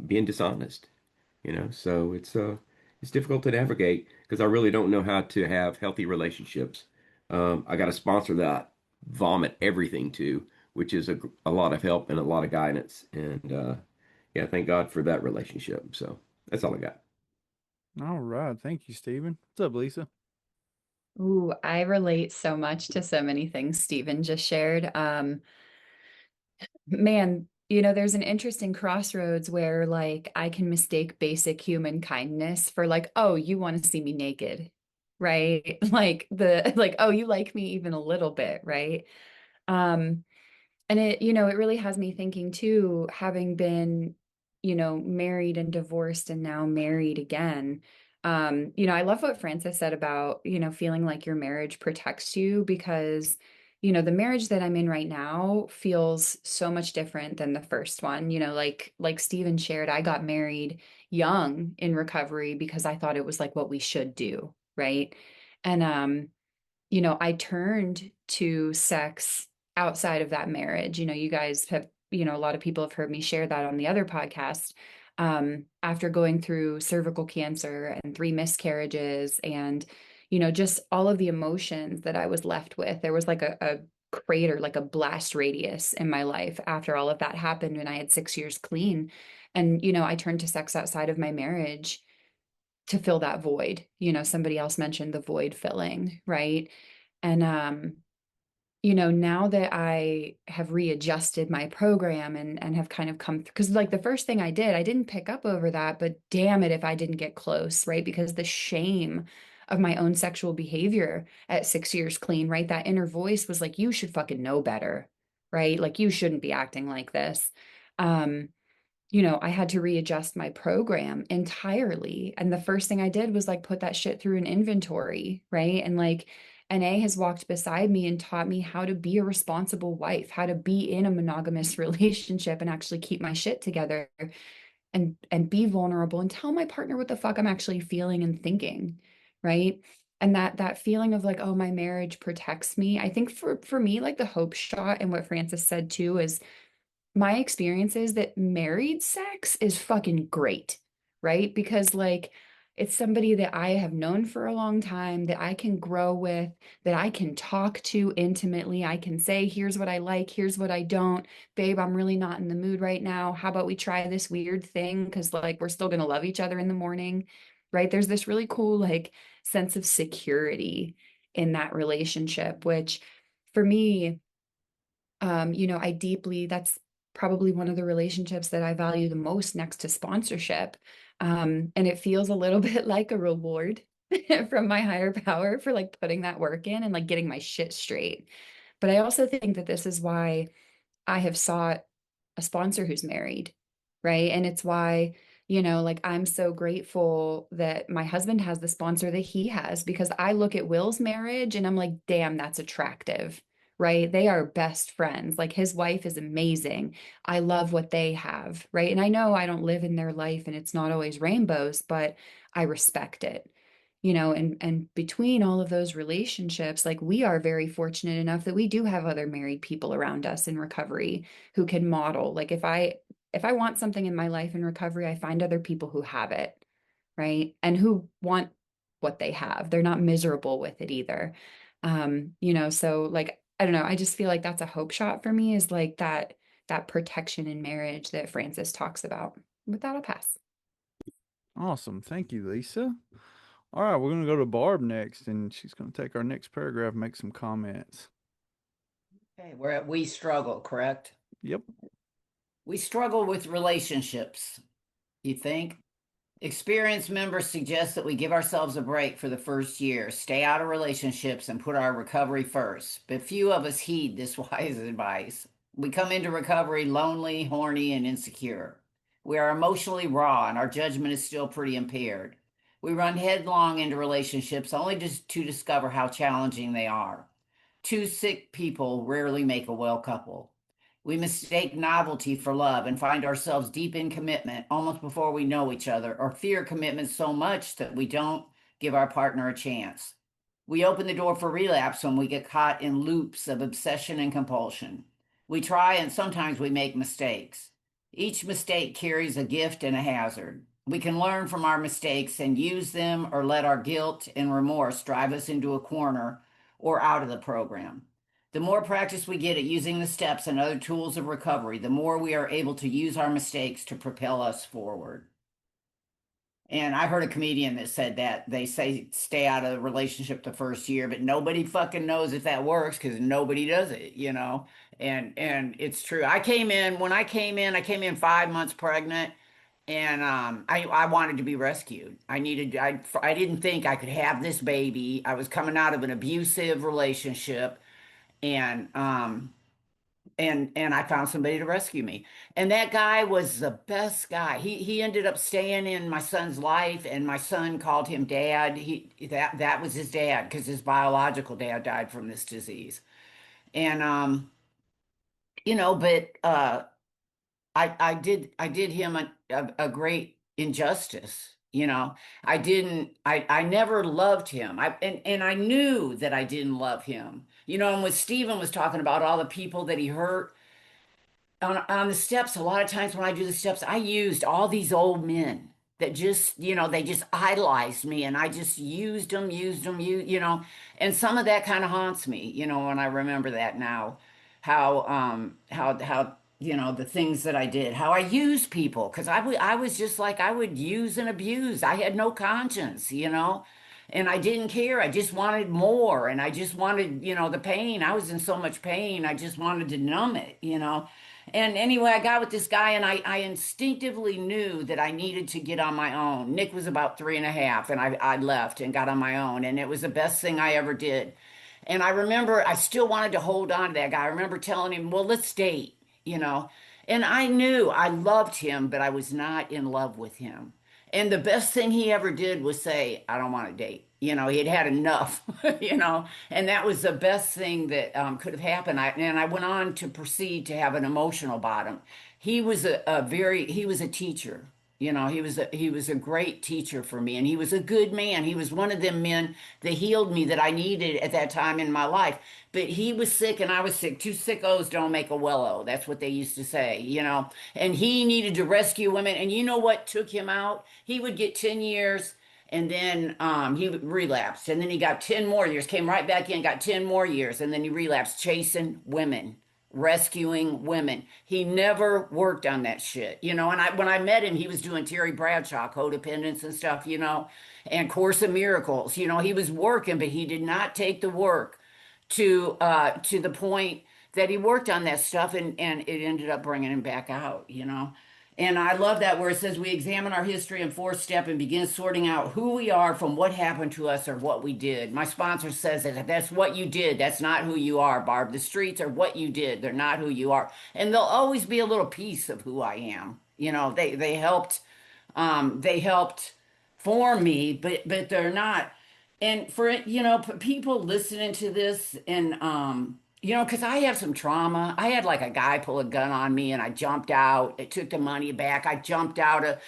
Speaker 7: being dishonest. So it's difficult to navigate because I really don't know how to have healthy relationships. I got a sponsor that I vomit everything to, which is a lot of help and a lot of guidance. And yeah, thank God for that relationship. So that's all I got.
Speaker 1: All right. Thank you, Stephen. What's up, Lisa?
Speaker 8: Ooh, I relate so much to so many things Stephen just shared. Man, there's an interesting crossroads where like I can mistake basic human kindness for like, oh, you want to see me naked, right? Like, oh, you like me even a little bit, right? Um, and it really has me thinking too, having been, married and divorced and now married again. I love what Francis said about, feeling like your marriage protects you because, the marriage that I'm in right now feels so much different than the first one. Like Steven shared, I got married young in recovery because I thought it was like what we should do, right? And I turned to sex outside of that marriage. You guys have, a lot of people have heard me share that on the other podcast. After going through cervical cancer and 3 miscarriages and, just all of the emotions that I was left with, there was like a crater, like a blast radius in my life after all of that happened when I had 6 years clean. And, I turned to sex outside of my marriage to fill that void. You know, somebody else mentioned the void filling, right? And you know, now that I have readjusted my program and have kind of come through, because like the first thing I didn't pick up over that, but damn it if I didn't get close, right? Because the shame of my own sexual behavior at 6 years clean, right? That inner voice was like, you should fucking know better, right? Like you shouldn't be acting like this. Um, you know, I had to readjust my program entirely. And the first thing I did was like put that shit through an inventory, right? And like NA has walked beside me and taught me how to be a responsible wife, how to be in a monogamous relationship and actually keep my shit together and be vulnerable and tell my partner what the fuck I'm actually feeling and thinking, right? And that feeling of like, oh, my marriage protects me. I think for me, like the hope shot and what Francis said too is my experience is that married sex is fucking great, right? Because like it's somebody that I have known for a long time, that I can grow with, that I can talk to intimately. I can say, here's what I like, here's what I don't. Babe, I'm really not in the mood right now. How about we try this weird thing? Because like we're still gonna love each other in the morning, right? There's this really cool like sense of security in that relationship, which for me, you know, that's probably one of the relationships that I value the most next to sponsorship. And it feels a little bit like a reward from my higher power for like putting that work in and like getting my shit straight. But I also think that this is why I have sought a sponsor who's married, right? And it's why, you know, like I'm so grateful that my husband has the sponsor that he has because I look at Will's marriage and I'm like, damn, that's attractive, right? They are best friends. Like his wife is amazing. I love what they have, right? And I know I don't live in their life and it's not always rainbows, but I respect it. You know, and between all of those relationships, like we are very fortunate enough that we do have other married people around us in recovery who can model. Like if I want something in my life in recovery, I find other people who have it, right? And who want what they have. They're not miserable with it either. You know, so like I don't know, I just feel like that's a hope shot for me is like that protection in marriage that Francis talks about. With that, I'll pass.
Speaker 1: Awesome. Thank you, Lisa. All right, we're going to go to Barb next, and she's going to take our next paragraph and make some comments.
Speaker 4: Okay, we're at we struggle, correct?
Speaker 1: Yep.
Speaker 4: We struggle with relationships, you think? Experienced members suggest that we give ourselves a break for the first year, stay out of relationships, and put our recovery first. But few of us heed this wise advice. We come into recovery lonely, horny, and insecure. We are emotionally raw, and our judgment is still pretty impaired. We run headlong into relationships only to discover how challenging they are. Two sick people rarely make a well couple. We mistake novelty for love and find ourselves deep in commitment almost before we know each other, or fear commitment so much that we don't give our partner a chance. We open the door for relapse when we get caught in loops of obsession and compulsion. We try and sometimes we make mistakes. Each mistake carries a gift and a hazard. We can learn from our mistakes and use them or let our guilt and remorse drive us into a corner or out of the program. The more practice we get at using the steps and other tools of recovery, the more we are able to use our mistakes to propel us forward. And I heard a comedian that said that they say stay out of the relationship the first year, but nobody fucking knows if that works because nobody does it, you know. And it's true. I came in 5 months pregnant, and I wanted to be rescued. I didn't think I could have this baby. I was coming out of an abusive relationship, and and I found somebody to rescue me. And that guy was the best guy. He ended up staying in my son's life, and my son called him dad. That was his dad because his biological dad died from this disease. And you know, but I did him a great injustice. You know, I never loved him. And I knew that I didn't love him. You know, and when Stephen was talking about all the people that he hurt on the steps, a lot of times when I do the steps, I used all these old men that just, you know, they just idolized me, and I just you know, and some of that kind of haunts me, you know, when I remember that now, how the things that I did, how I used people, because I was just like, I would use and abuse. I had no conscience. And I didn't care. I just wanted more. And I just wanted, the pain. I was in so much pain. I just wanted to numb it. And anyway, I got with this guy, and I instinctively knew that I needed to get on my own. Nick was about 3.5, and I left and got on my own. And it was the best thing I ever did. And I remember I still wanted to hold on to that guy. I remember telling him, well, let's date, you know. And I knew I loved him, but I was not in love with him. And the best thing he ever did was say, I don't want to date. He had had enough, and that was the best thing that could have happened. And I went on to proceed to have an emotional bottom. He was a teacher. He was a great teacher for me, and he was a good man. He was one of them men that healed me that I needed at that time in my life. But he was sick and I was sick. Two sickos don't make a willow. That's what they used to say. And he needed to rescue women. And you know what took him out? He would get 10 years, and then he relapsed. And then he got 10 more years, came right back in, got 10 more years. And then he relapsed, chasing women, rescuing women. He never worked on that shit. And when I met him, he was doing Terry Bradshaw codependence and stuff, and Course in Miracles. He was working, but he did not take the work to the point that he worked on that stuff, and it ended up bringing him back out. And I love that where it says we examine our history in fourth step and begin sorting out who we are from what happened to us or what we did. My sponsor says that that's what you did. That's not who you are, Barb. The streets are what you did. They're not who you are. And they'll always be a little piece of who I am. They helped form me, but they're not. And for people listening to this, and because I have some trauma. I had like a guy pull a gun on me, and I jumped out. It took the money back. I jumped out of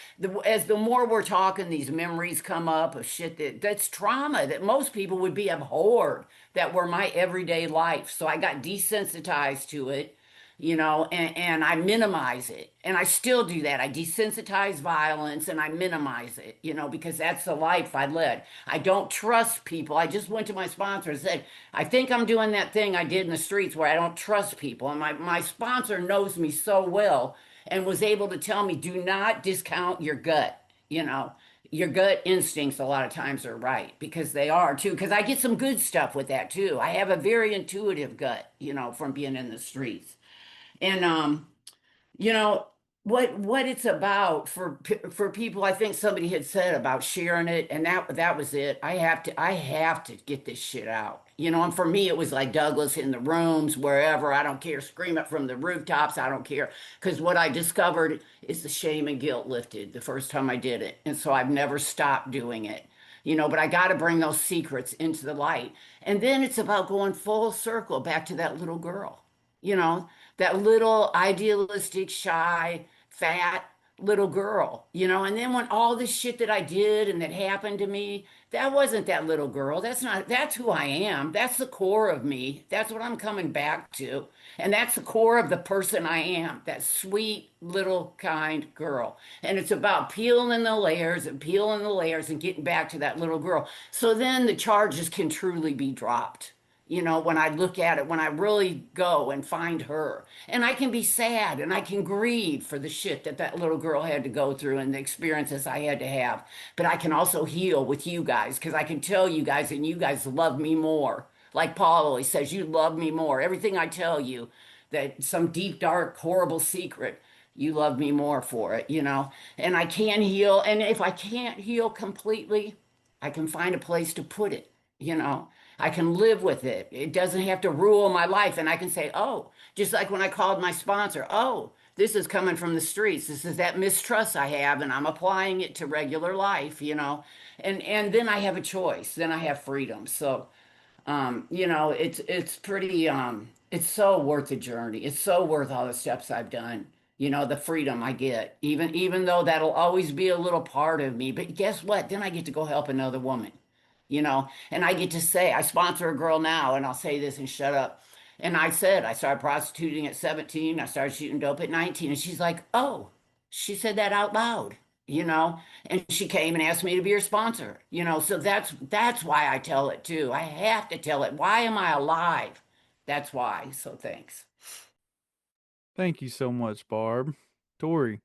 Speaker 4: as the more we're talking, these memories come up of shit that's trauma that most people would be abhorred, that were my everyday life. So I got desensitized to it, and I minimize it. And I still do that. I desensitize violence and I minimize it, because that's the life I led. I don't trust people. I just went to my sponsor and said, I think I'm doing that thing I did in the streets where I don't trust people. And my sponsor knows me so well and was able to tell me, do not discount your gut, your gut instincts a lot of times are right, because they are too. Because I get some good stuff with that too. I have a very intuitive gut, from being in the streets. And you know what it's about for people. I think somebody had said about sharing it, and that was it. I have to get this shit out. And for me it was like Douglas, in the rooms, wherever. I don't care, scream it from the rooftops. I don't care, because what I discovered is the shame and guilt lifted the first time I did it, and so I've never stopped doing it. But I got to bring those secrets into the light. And then it's about going full circle back to that little girl, you know, that little idealistic, shy, fat little girl, and then when all this shit that I did and that happened to me, that wasn't that little girl. That's who I am. That's the core of me. That's what I'm coming back to. And that's the core of the person I am, that sweet little kind girl. And it's about peeling the layers and peeling the layers and getting back to that little girl. So then the charges can truly be dropped. When I look at it, when I really go and find her, and I can be sad and I can grieve for the shit that little girl had to go through and the experiences I had to have. But I can also heal with you guys, because I can tell you guys, and you guys love me more. Like Paul always says, you love me more. Everything I tell you, that some deep, dark, horrible secret, you love me more for it. And I can heal. And if I can't heal completely, I can find a place to put it, you know. I can live with it. It doesn't have to rule my life. And I can say, oh, just like when I called my sponsor, oh, this is coming from the streets. This is that mistrust I have, and I'm applying it to regular life. And then I have a choice. Then I have freedom. So, it's pretty it's so worth the journey. It's so worth all the steps I've done. The freedom I get, even though that'll always be a little part of me. But guess what? Then I get to go help another woman, and I get to say, I sponsor a girl now, and I'll say this and shut up. And I said, I started prostituting at 17. I started shooting dope at 19. And she's like, oh, she said that out loud, you know, and she came and asked me to be her sponsor. So that's why I tell it too. I have to tell it. Why am I alive? That's why. So thanks.
Speaker 1: Thank you so much, Barb. Tori.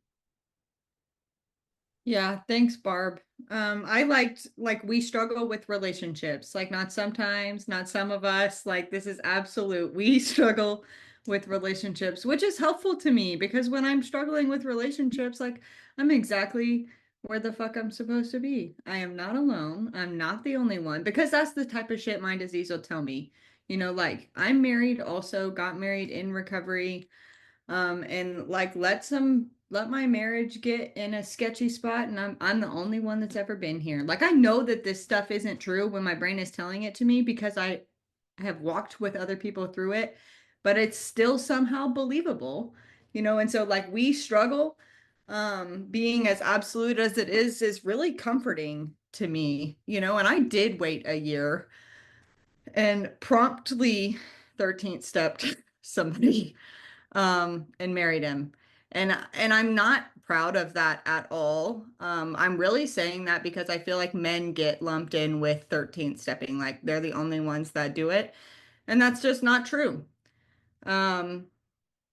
Speaker 5: Yeah, thanks, Barb. I liked like we struggle with relationships, like not sometimes, not some of us, like this is absolute. We struggle with relationships, which is helpful to me because when I'm struggling with relationships, like I'm exactly where the fuck I'm supposed to be. I am not alone. I'm not the only one because that's the type of shit my disease will tell me. Like I'm married, also got married in recovery. And like let my marriage get in a sketchy spot and I'm the only one that's ever been here. Like I know that this stuff isn't true when my brain is telling it to me because I have walked with other people through it, but it's still somehow believable, and so like we struggle. Being as absolute as it is really comforting to me, and I did wait a year and promptly 13th stepped somebody and married him. And I'm not proud of that at all. I'm really saying that because I feel like men get lumped in with 13th stepping, like they're the only ones that do it. And that's just not true. Um,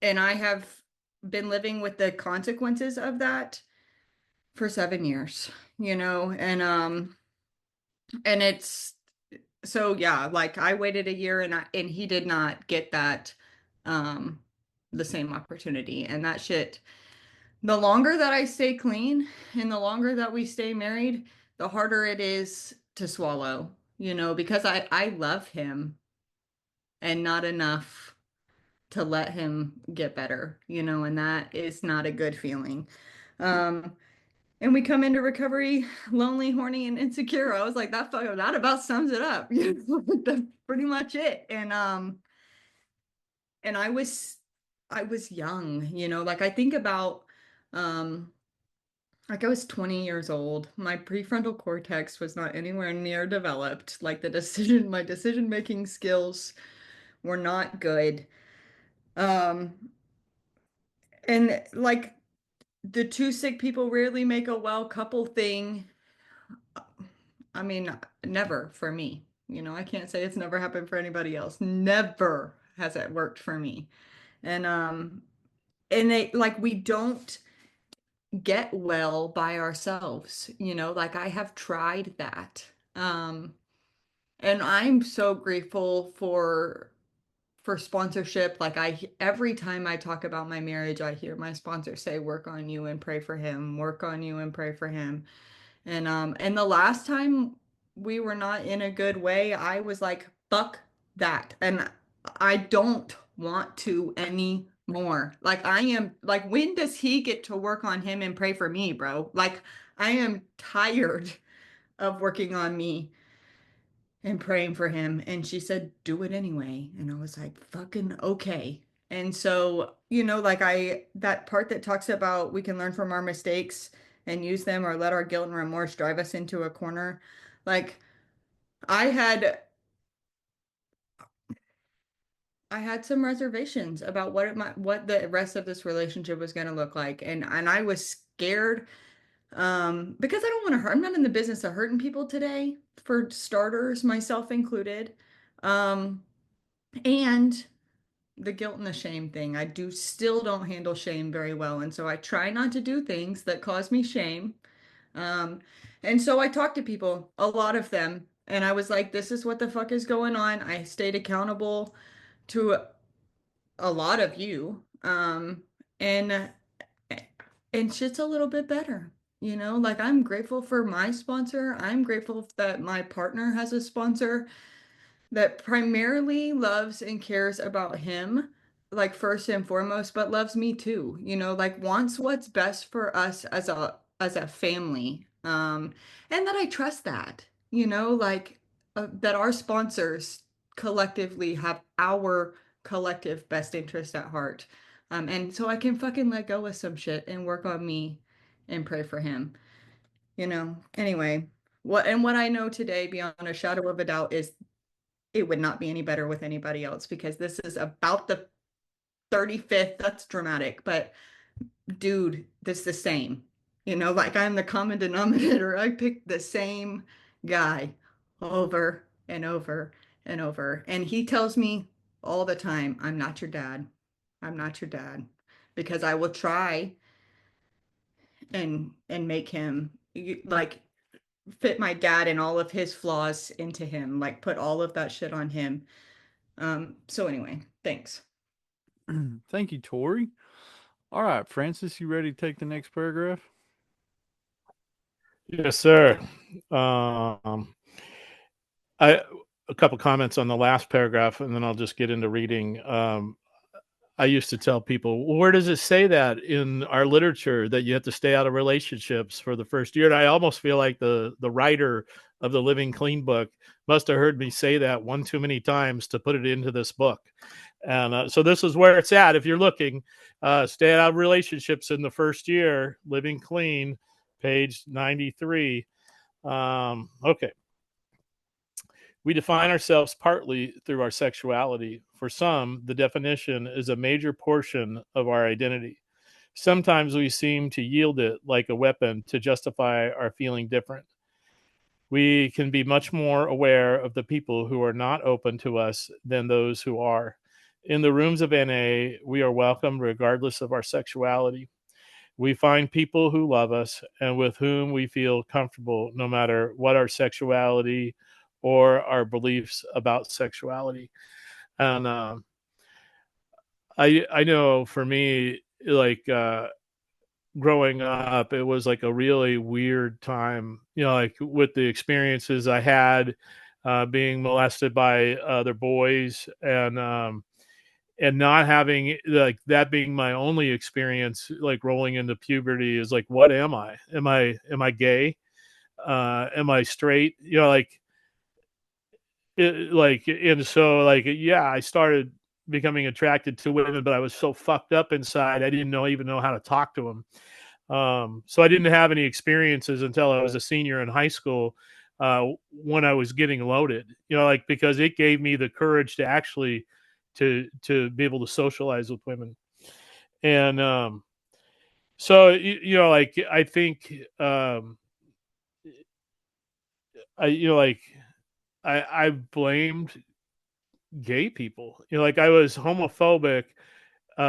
Speaker 5: and I have been living with the consequences of that for 7 years, and it's so yeah, like I waited a year and he did not get that um the same opportunity. And that shit, the longer that I stay clean and the longer that we stay married, the harder it is to swallow, because I love him and not enough to let him get better, and that is not a good feeling. Um, and we come into recovery lonely, horny, and insecure. I was like, that about sums it up. That's pretty much it. And I was young, like I think about um like I was 20 years old. My prefrontal cortex was not anywhere near developed. Like my decision-making skills were not good. Um, and like the two sick people rarely make a well couple thing. I mean, never for me. I can't say it's never happened for anybody else. Never has it worked for me. And they like we don't get well by ourselves, like I have tried that. Um, and I'm so grateful for sponsorship. Like every time I talk about my marriage, I hear my sponsor say, work on you and pray for him, work on you and pray for him. And the last time we were not in a good way, I was like, fuck that. And I don't want to anymore. Like I am like, when does he get to work on him and pray for me, bro? Like I am tired of working on me and praying for him. And she said, do it anyway. And I was like, fucking okay. And so, like that part that talks about we can learn from our mistakes and use them or let our guilt and remorse drive us into a corner. Like I had I had some reservations about what the rest of this relationship was going to look like. And I was scared because I don't want to hurt. I'm not in the business of hurting people today, for starters, myself included. Um, and the guilt and the shame thing. I do still don't handle shame very well. And so I try not to do things that cause me shame. Um, and so I talked to people, a lot of them, and I was like, this is what the fuck is going on. I stayed accountable to a lot of you. And and shit's a little bit better. Like I'm grateful for my sponsor. I'm grateful that my partner has a sponsor that primarily loves and cares about him, like first and foremost, but loves me too, like wants what's best for us as a family. And that I trust that, like that our sponsors collectively have our collective best interest at heart. And so I can fucking let go of some shit and work on me and pray for him, Anyway, what I know today beyond a shadow of a doubt is it would not be any better with anybody else because this is about the 35th. That's dramatic, but dude, this is the same. Like I'm the common denominator. I picked the same guy over and over and over. And he tells me all the time, I'm not your dad. I'm not your dad. because I will try and make him like fit my dad and all of his flaws into him, like put all of that shit on him. So anyway, thanks.
Speaker 1: Thank you, Tori. All right, Francis, you ready to take the next paragraph?
Speaker 2: Yes, sir. A couple comments on the last paragraph, and then I'll just get into reading. I used to tell people, well, where does it say that in our literature that you have to stay out of relationships for the first year? And I almost feel like the writer of the Living Clean book must have heard me say that one too many times to put it into this book. And so this is where it's at. If you're looking, stay out of relationships in the first year, Living Clean, page 93. Okay. We define ourselves partly through our sexuality. For some, the definition is a major portion of our identity. Sometimes we seem to yield it like a weapon to justify our feeling different. We can be much more aware of the people who are not open to us than those who are. In the rooms of NA, we are welcomed regardless of our sexuality. We find people who love us and with whom we feel comfortable no matter what our sexuality or our beliefs about sexuality. And I know for me, like growing up, it was like a really weird time, like with the experiences I had being molested by other boys, and not having like that being my only experience, like rolling into puberty is like, what am I? Am I gay? Am I straight? And so like, yeah, I started becoming attracted to women, but I was so fucked up inside, I didn't even know how to talk to them. So I didn't have any experiences until I was a senior in high school, when I was getting loaded, like, because it gave me the courage to actually to be able to socialize with women. And so like I think I blamed gay people, like I was homophobic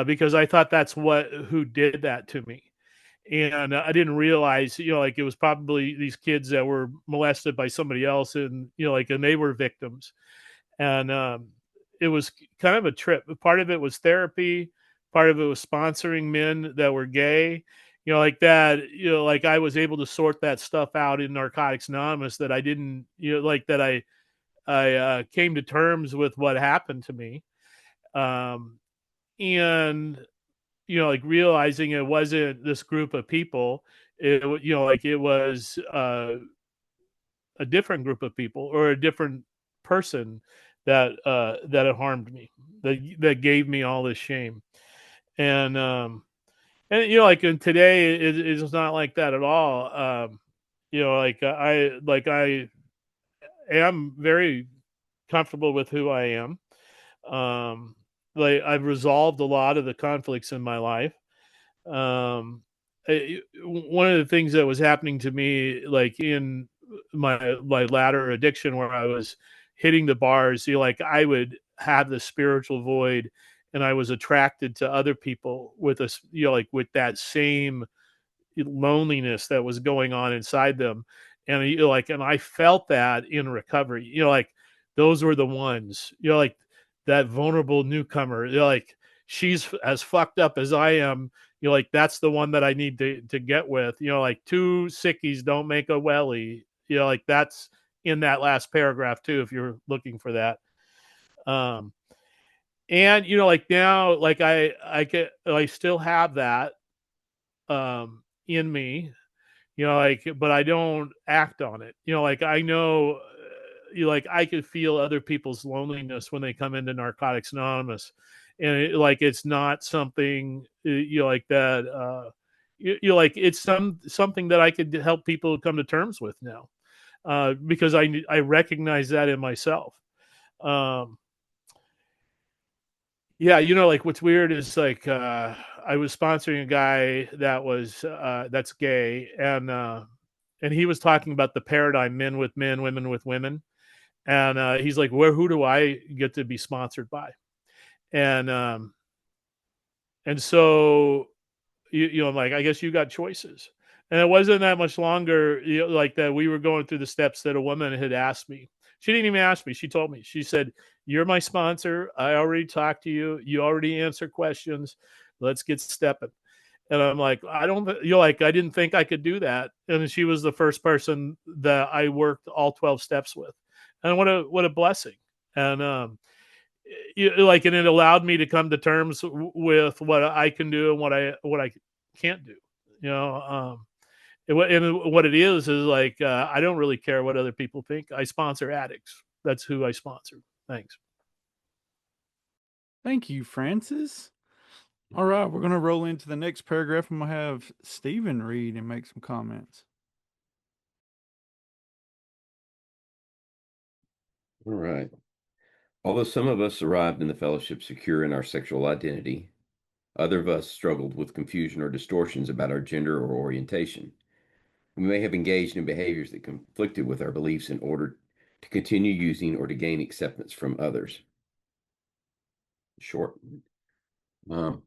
Speaker 2: because I thought that's who did that to me. And I didn't realize, like it was probably these kids that were molested by somebody else, and and they were victims. And it was kind of a trip. Part of it was therapy, part of it was sponsoring men that were gay, like that. Like I was able to sort that stuff out in Narcotics Anonymous, that I didn't, like that I came to terms with what happened to me, and like realizing it wasn't this group of people, like it was a different group of people or a different person that had harmed me, that gave me all this shame. And like in today it's not like that at all. I am very comfortable with who I am. Like I've resolved a lot of the conflicts in my life. One of the things that was happening to me, like in my latter addiction, where I was hitting the bars, like I would have the spiritual void, and I was attracted to other people with us, like with that same loneliness that was going on inside them. And and I felt that in recovery, like those were the ones, like that vulnerable newcomer, like she's as fucked up as I am, like that's the one that I need to get with, like two sickies don't make a wellie, like that's in that last paragraph too, if you're looking for that. And like now, like I still have that in me, like, but I don't act on it. Like I know, like I could feel other people's loneliness when they come into Narcotics Anonymous, and like it's not something like that. Like it's something that I could help people come to terms with now, because I recognize that in myself. Yeah, like what's weird is like I was sponsoring a guy that was that's gay, and he was talking about the paradigm, men with men, women with women, and he's like, who do I get to be sponsored by? And And so, I'm like, I guess you got choices. And it wasn't that much longer, like that we were going through the steps that a woman had asked me. She didn't even ask me. She told me, she said, "You're my sponsor. I already talked to you. You already answer questions. Let's get stepping." And I'm like, I don't, like, I didn't think I could do that. And she was the first person that I worked all 12 steps with. And what a blessing. And, and it allowed me to come to terms with what I can do and what I can't do, and what it is like, I don't really care what other people think. I sponsor addicts. That's who I sponsor. Thanks.
Speaker 1: Thank you, Francis. All right, we're going to roll into the next paragraph. I'm going to have Stephen read and make some comments.
Speaker 7: All right. Although some of us arrived in the fellowship secure in our sexual identity, other of us struggled with confusion or distortions about our gender or orientation. We may have engaged in behaviors that conflicted with our beliefs in order to continue using or to gain acceptance from others. Short. Um,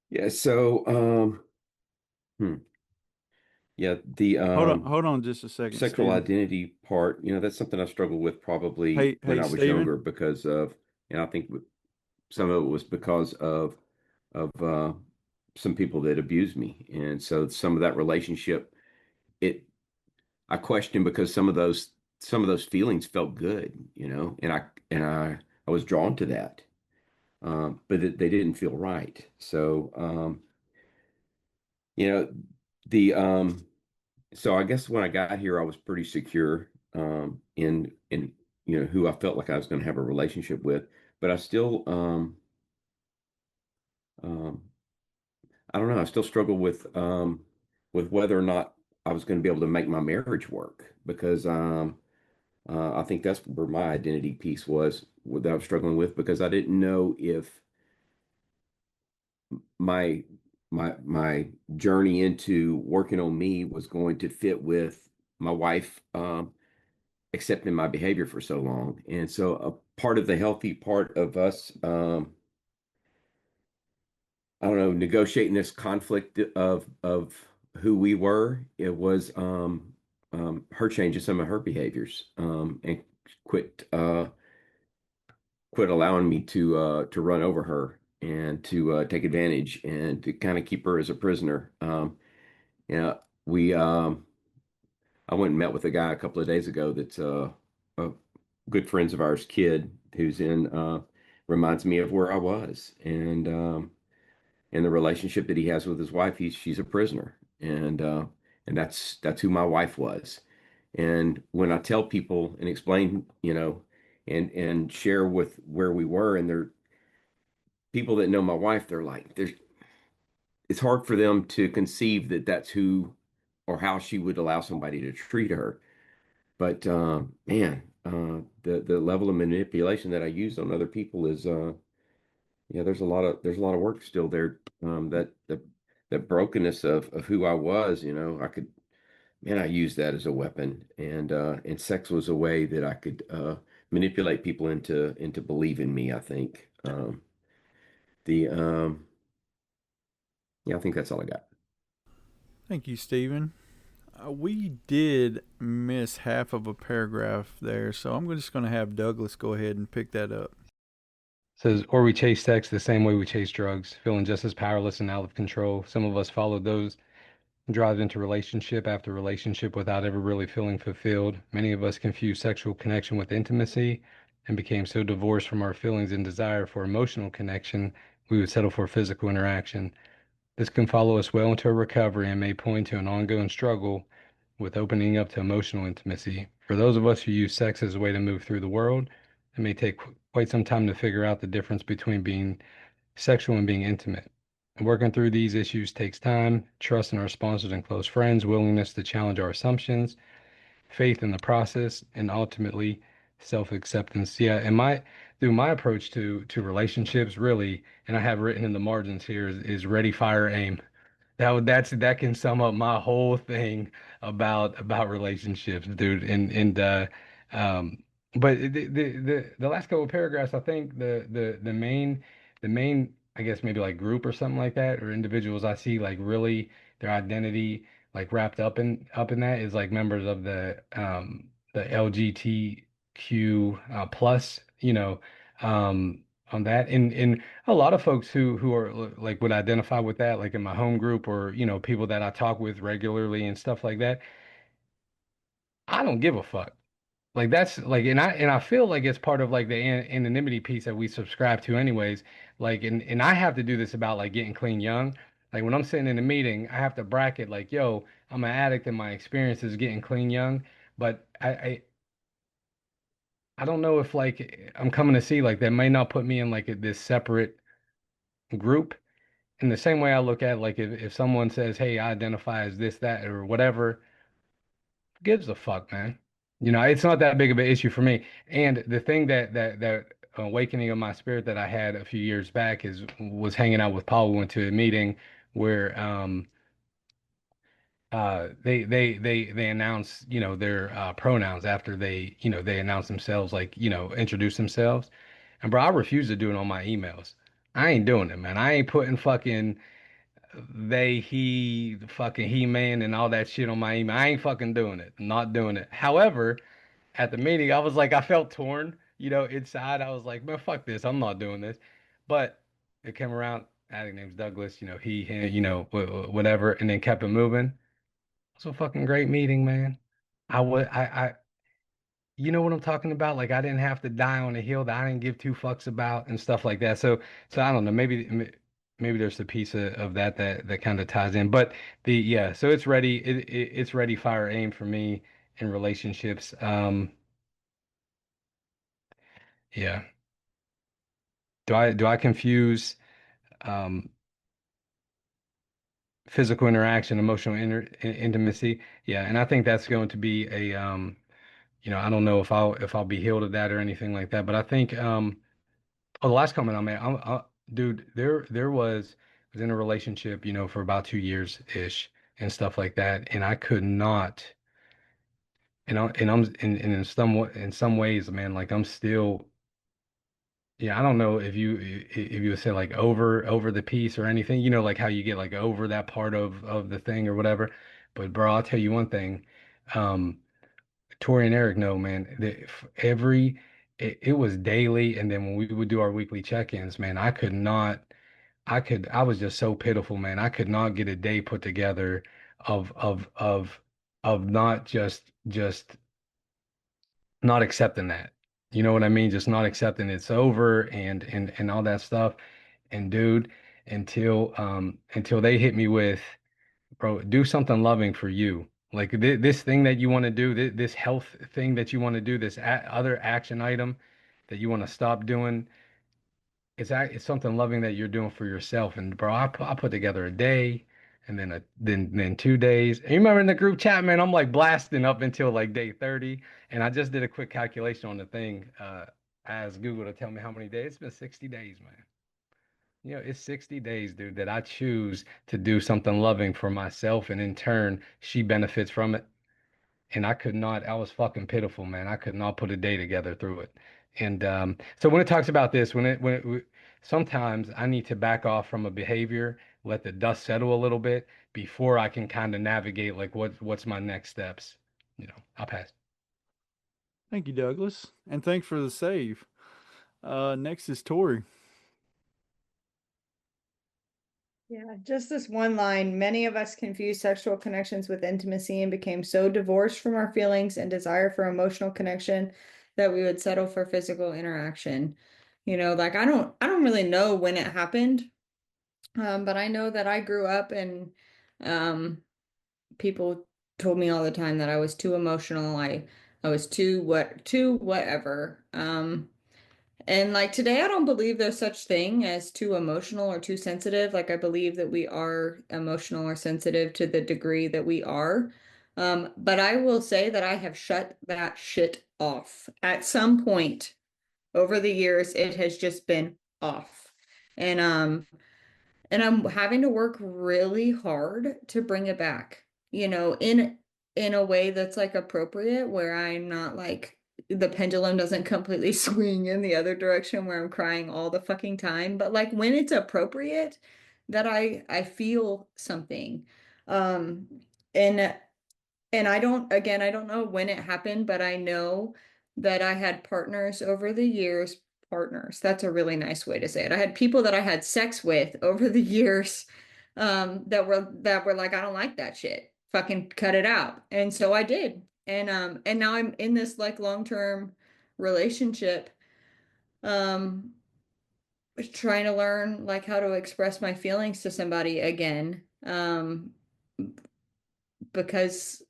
Speaker 7: yeah, so yeah, the
Speaker 1: Hold on just a second,
Speaker 7: sexual
Speaker 1: Stephen.
Speaker 7: identity part, that's something I struggled with probably
Speaker 1: Hey,
Speaker 7: when I was
Speaker 1: Stephen.
Speaker 7: younger because of, and I think some of it was because of some people that abused me, and so some of that relationship, it I questioned because some of those feelings felt good, and I was drawn to that, but they didn't feel right. So you know the so I guess when I got here, I was pretty secure in who I felt like I was going to have a relationship with, but I still um, I don't know. I still struggle with whether or not I was going to be able to make my marriage work because I think that's where my identity piece was that I was struggling with because I didn't know if my my journey into working on me was going to fit with my wife accepting my behavior for so long. And so a part of the healthy part of us I don't know, negotiating this conflict of who we were. It was her changing some of her behaviors and quit quit allowing me to run over her and to take advantage and to kind of keep her as a prisoner. Yeah, we I went and met with a guy a couple of days ago that's a good friends of ours kid who's in reminds me of where I was and the relationship that he has with his wife. She's a prisoner, and that's who my wife was. And when I tell people and explain, and share with where we were, and they're people that know my wife, they're like, it's hard for them to conceive that that's who or how she would allow somebody to treat her. But man, the level of manipulation that I used on other people is yeah, there's a lot of work still there. That brokenness of who I was, I used that as a weapon, and sex was a way that I could manipulate people into believing me. I think the yeah, I think that's all I got.
Speaker 1: Thank you, Stephen. We did miss half of a paragraph there, so I'm just going to have Douglas go ahead and pick that up.
Speaker 3: Says, or we chase sex the same way we chase drugs, feeling just as powerless and out of control. Some of us followed those and drive into relationship after relationship without ever really feeling fulfilled. Many of us confuse sexual connection with intimacy and became so divorced from our feelings and desire for emotional connection, we would settle for physical interaction. This can follow us well into a recovery and may point to an ongoing struggle with opening up to emotional intimacy. For those of us who use sex as a way to move through the world, it may take quite some time to figure out the difference between being sexual and being intimate. Working through these issues takes time, trust in our sponsors and close friends, willingness to challenge our assumptions, faith in the process, and ultimately self-acceptance. Yeah, and my approach to relationships really, and I have written in the margins here is ready, fire, aim. That can sum up my whole thing about relationships, dude. And but the last couple of paragraphs, I think the main I guess maybe like group or something like that, or individuals I see like really their identity like wrapped up in that is like members of the LGBTQ plus, on that. And a lot of folks who are like would identify with that, like in my home group or people that I talk with regularly and stuff like that. I don't give a fuck. Like that's like, and I feel like it's part of like the anonymity piece that we subscribe to anyways. Like, and I have to do this about like getting clean young. Like when I'm sitting in a meeting, I have to bracket like, yo, I'm an addict and my experience is getting clean young. But I don't know if like I'm coming to see like that may not put me in like this separate group. In the same way I look at like if someone says, hey, I identify as this, that, or whatever, who gives a fuck, man. It's not that big of an issue for me. And the thing that awakening of my spirit that I had a few years back is was hanging out with Paul. We went to a meeting where they announce their pronouns after they announce themselves, like introduce themselves. And bro, I refuse to do it on my emails. I ain't doing it, man. I ain't putting fucking they, he, fucking he man and all that shit on my email. I ain't fucking doing it. I'm not doing it. However, at the meeting, I was like, I felt torn, inside. I was like, man, fuck this. I'm not doing this. But it came around, addict name's Douglas, he, him, whatever, and then kept it moving. It was a fucking great meeting, man. I would, you know what I'm talking about? Like I didn't have to die on a hill that I didn't give two fucks about and stuff like that. So I don't know. Maybe there's a piece of that kind of ties in. But yeah. So it's ready. It's ready, fire, aim for me in relationships. Yeah. Do I confuse um physical interaction, emotional intimacy? Yeah. And I think that's going to be I don't know if I'll be healed of that or anything like that. But I think Oh, the last comment I made, dude, there was in a relationship, for about 2 years ish and stuff like that, and I could not, and I'm in some ways, man, like I'm still, yeah, I don't know if you would say like over the piece or anything, like how you get like over that part of the thing or whatever, but bro, I'll tell you one thing, um, Tori and Eric know, man, that it was daily, and then when we would do our weekly check-ins, man, I was just so pitiful, man. I could not get a day put together of of of of not just not accepting that. You know what I mean? Just not accepting it's over and all that stuff. And dude, until they hit me with, bro, do something loving for you. Like this thing that you want to do, this health thing that you want to do, this other action item that you want to stop doing. It's something loving that you're doing for yourself. And bro, I put together a day and then 2 days. And you remember in the group chat, man, I'm like blasting up until like day 30. And I just did a quick calculation on the thing. I asked Google to tell me how many days. It's been 60 days, man. It's 60 days, dude, that I choose to do something loving for myself, and in turn, she benefits from it. And I was fucking pitiful, man. I could not put a day together through it. And so when it talks about this, sometimes I need to back off from a behavior, let the dust settle a little bit before I can kind of navigate like what's my next steps. I'll pass.
Speaker 1: Thank you, Douglas. And thanks for the save. Next is Tori.
Speaker 5: Yeah, just this one line. Many of us confuse sexual connections with intimacy and became so divorced from our feelings and desire for emotional connection that we would settle for physical interaction. Like I don't really know when it happened. But I know that I grew up and people told me all the time that I was too emotional. I was too whatever. And like today, I don't believe there's such thing as too emotional or too sensitive. Like I believe that we are emotional or sensitive to the degree that we are. But I will say that I have shut that shit off. At some point over the years, it has just been off. And I'm having to work really hard to bring it back, in a way that's like appropriate, where I'm not like the pendulum doesn't completely swing in the other direction where I'm crying all the fucking time, but like when it's appropriate that I feel something. Um and I don't, again, I don't know when it happened, but I know that I had partners over the years, partners. That's a really nice way to say it. I had people that I had sex with over the years, that were like, I don't like that shit. Fucking cut it out. And so I did. And now I'm in this like long-term relationship, um, trying to learn like how to express my feelings to somebody again. Because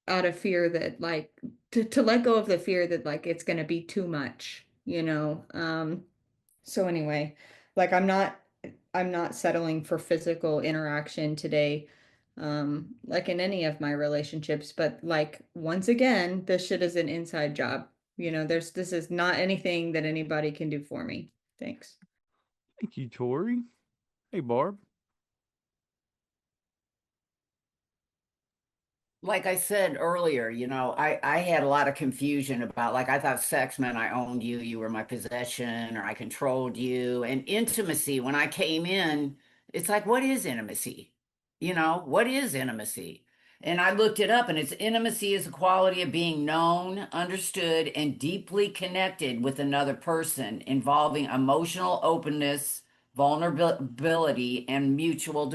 Speaker 5: out of fear that like to let go of the fear that like it's going to be too much, you know. So anyway, like I'm not settling for physical interaction today, like in any of my relationships, but like once again, this shit is an inside job. You know, this is not anything that anybody can do for me. Thanks.
Speaker 1: Thank you, Tori. Hey, Barb.
Speaker 4: Like I said earlier, you know, I had a lot of confusion about like I thought sex meant I owned you, you were my possession, or I controlled you. And intimacy, when I came in, it's like, what is intimacy? You know, what is intimacy? And I looked it up, and it's intimacy is a quality of being known, understood, and deeply connected with another person, involving emotional openness, vulnerability, and mutual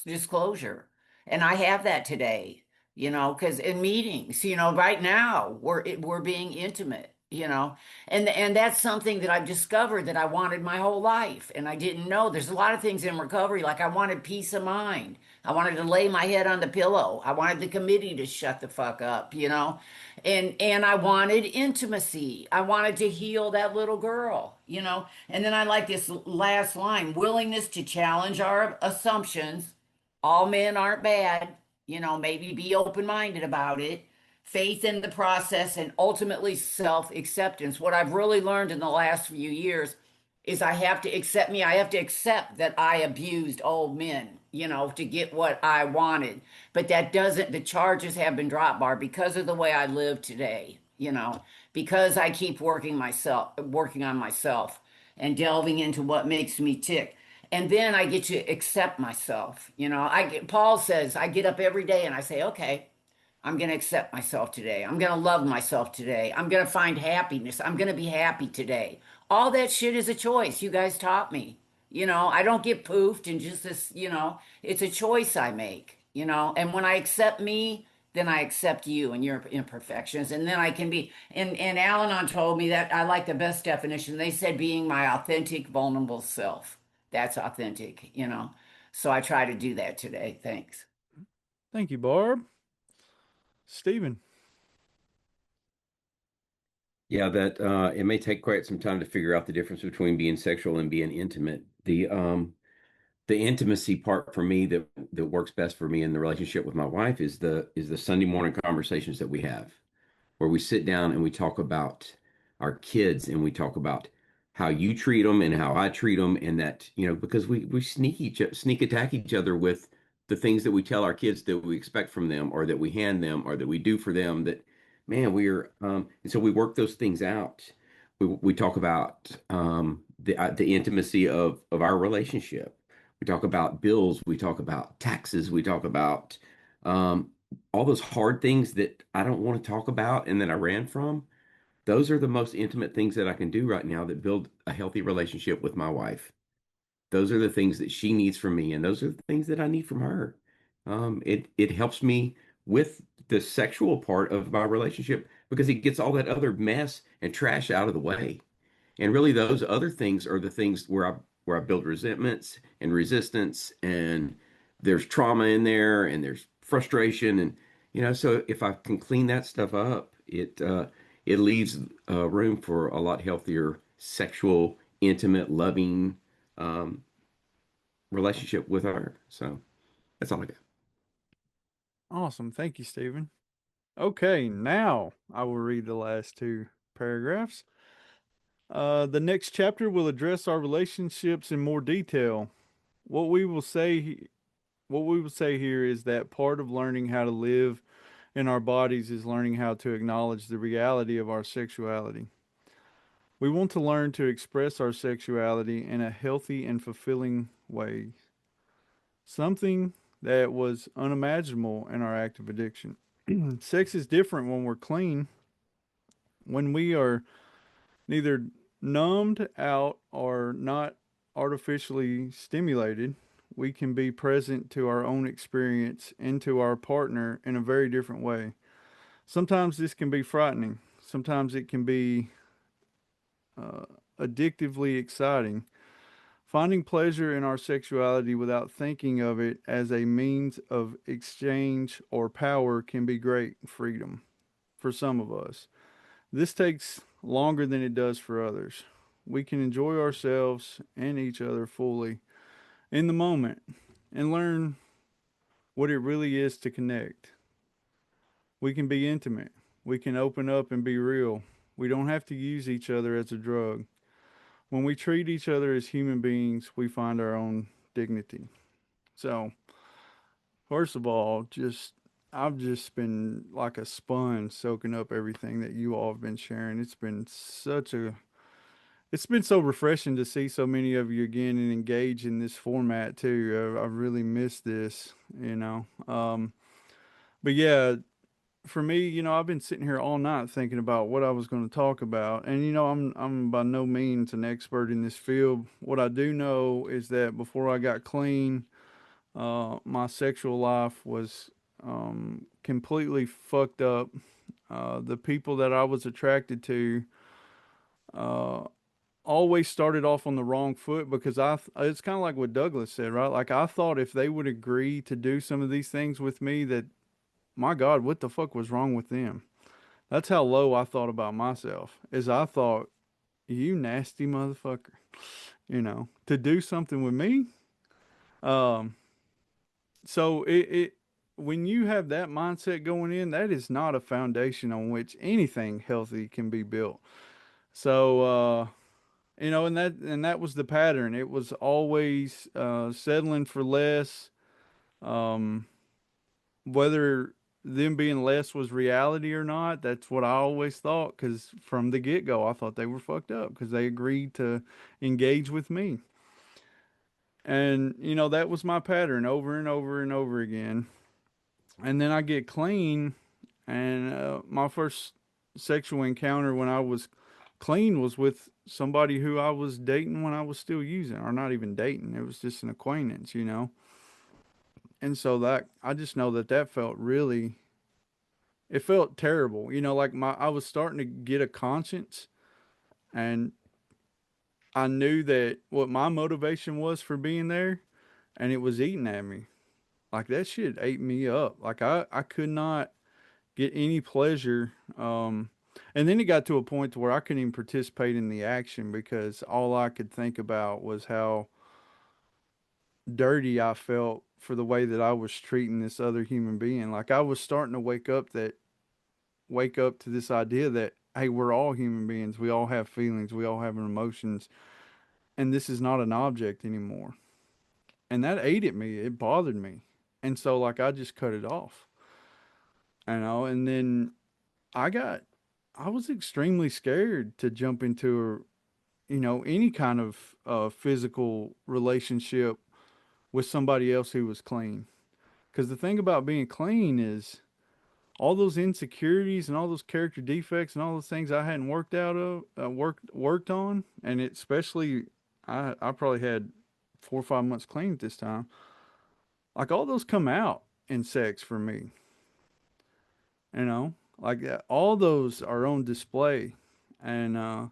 Speaker 4: disclosure. And I have that today, you know, because in meetings, you know, right now we're being intimate, you know, and that's something that I've discovered that I wanted my whole life, and I didn't know. There's a lot of things in recovery, like I wanted peace of mind. I wanted to lay my head on the pillow. I wanted the committee to shut the fuck up, you know, and I wanted intimacy. I wanted to heal that little girl, you know, and then I like this last line: willingness to challenge our assumptions. All men aren't bad, you know, maybe be open-minded about it, faith in the process, and ultimately self-acceptance. What I've really learned in the last few years is I have to accept me. I have to accept that I abused old men, you know, to get what I wanted. But that doesn't, the charges have been dropped, Bar, because of the way I live today, you know, because I keep working on myself and delving into what makes me tick. And then I get to accept myself. You know, Paul says, I get up every day and I say, okay, I'm going to accept myself today. I'm going to love myself today. I'm going to find happiness. I'm going to be happy today. All that shit is a choice. You guys taught me. You know, I don't get poofed and just this, you know, it's a choice I make, you know. And when I accept me, then I accept you and your imperfections. And then I can be, and Al Anon told me that I like the best definition. They said being my authentic, vulnerable self. That's authentic, you know. So I try to do that today. Thanks.
Speaker 1: Thank you, Barb. Stephen.
Speaker 7: Yeah, that it may take quite some time to figure out the difference between being sexual and being intimate. The intimacy part for me that works best for me in the relationship with my wife is the Sunday morning conversations that we have, where we sit down and we talk about our kids and we talk about how you treat them and how I treat them, and that, you know, because we sneak attack each other with the things that we tell our kids that we expect from them, or that we hand them, or that we do for them, that, man, we're and so we work those things out. We talk about the intimacy of our relationship. We talk about bills, we talk about taxes, we talk about um, all those hard things that I don't want to talk about and that I ran from. Those are the most intimate things that I can do right now that build a healthy relationship with my wife. Those are the things that she needs from me, and those are the things that I need from her. It helps me with the sexual part of my relationship because it gets all that other mess and trash out of the way. And really, those other things are the things where I build resentments and resistance, and there's trauma in there, and there's frustration, and, you know. So if I can clean that stuff up, it leaves room for a lot healthier sexual, intimate, loving um, relationship with her. So that's all I got.
Speaker 1: Awesome. Thank you, Stephen. Okay, now I will read the last two paragraphs. The next chapter will address our relationships in more detail. What we will say, what we will say here is that part of learning how to live in our bodies is learning how to acknowledge the reality of our sexuality. We want to learn to express our sexuality in a healthy and fulfilling way, something that was unimaginable in our active addiction. Sex is different when we're clean, when we are neither numbed out or not artificially stimulated. We can be present to our own experience and to our partner in a very different way. Sometimes this can be frightening. Sometimes it can be uh, addictively exciting. Finding pleasure in our sexuality without thinking of it as a means of exchange or power can be great freedom for some of us. This takes longer than it does for others. We can enjoy ourselves and each other fully in the moment and learn what it really is to connect. We can be intimate. We can open up and be real. We don't have to use each other as a drug. When we treat each other as human beings, we find our own dignity. So, first of all, just I've just been like a sponge soaking up everything that you all have been sharing. It's been so refreshing to see so many of you again and engage in this format too. I really miss this, you know. But yeah, for me, I've been sitting here all night thinking about what I was going to talk about, and I'm by no means an expert in this field. What I do know is that before I got clean, my sexual life was completely fucked up. The people that I was attracted to uh, always started off on the wrong foot because it's kind of like what Douglas said, right? Like I thought if they would agree to do some of these things with me, that my God, what the fuck was wrong with them? That's how low I thought about myself. Is I thought, you nasty motherfucker, to do something with me. Um, so it when you have that mindset going in, that is not a foundation on which anything healthy can be built. So and that was the pattern. It was always settling for less. Um, whether them being less was reality or not, that's what I always thought. Because from the get go, I thought they were fucked up because they agreed to engage with me. And that was my pattern over and over and over again. And then I get clean, and my first sexual encounter when I was clean was with somebody who I was dating when I was still using, or not even dating. It was just an acquaintance. And so that I just know that felt really, it felt terrible. Like I was starting to get a conscience, and I knew that what my motivation was for being there, and it was eating at me. Like that shit ate me up. Like I could not get any pleasure. And then it got to a point to where I couldn't even participate in the action because all I could think about was how dirty I felt for the way that I was treating this other human being. Like I was starting to wake up to this idea that hey, we're all human beings. We all have feelings. We all have emotions, and this is not an object anymore. And that ate at me. It bothered me, and so like I just cut it off. And then I got I was extremely scared to jump into any kind of physical relationship with somebody else who was clean. Because the thing about being clean is all those insecurities and all those character defects and all those things I hadn't worked out of, worked on, and it especially I probably had 4 or 5 months clean at this time. Like all those come out in sex for me, you know, like all those are on display, and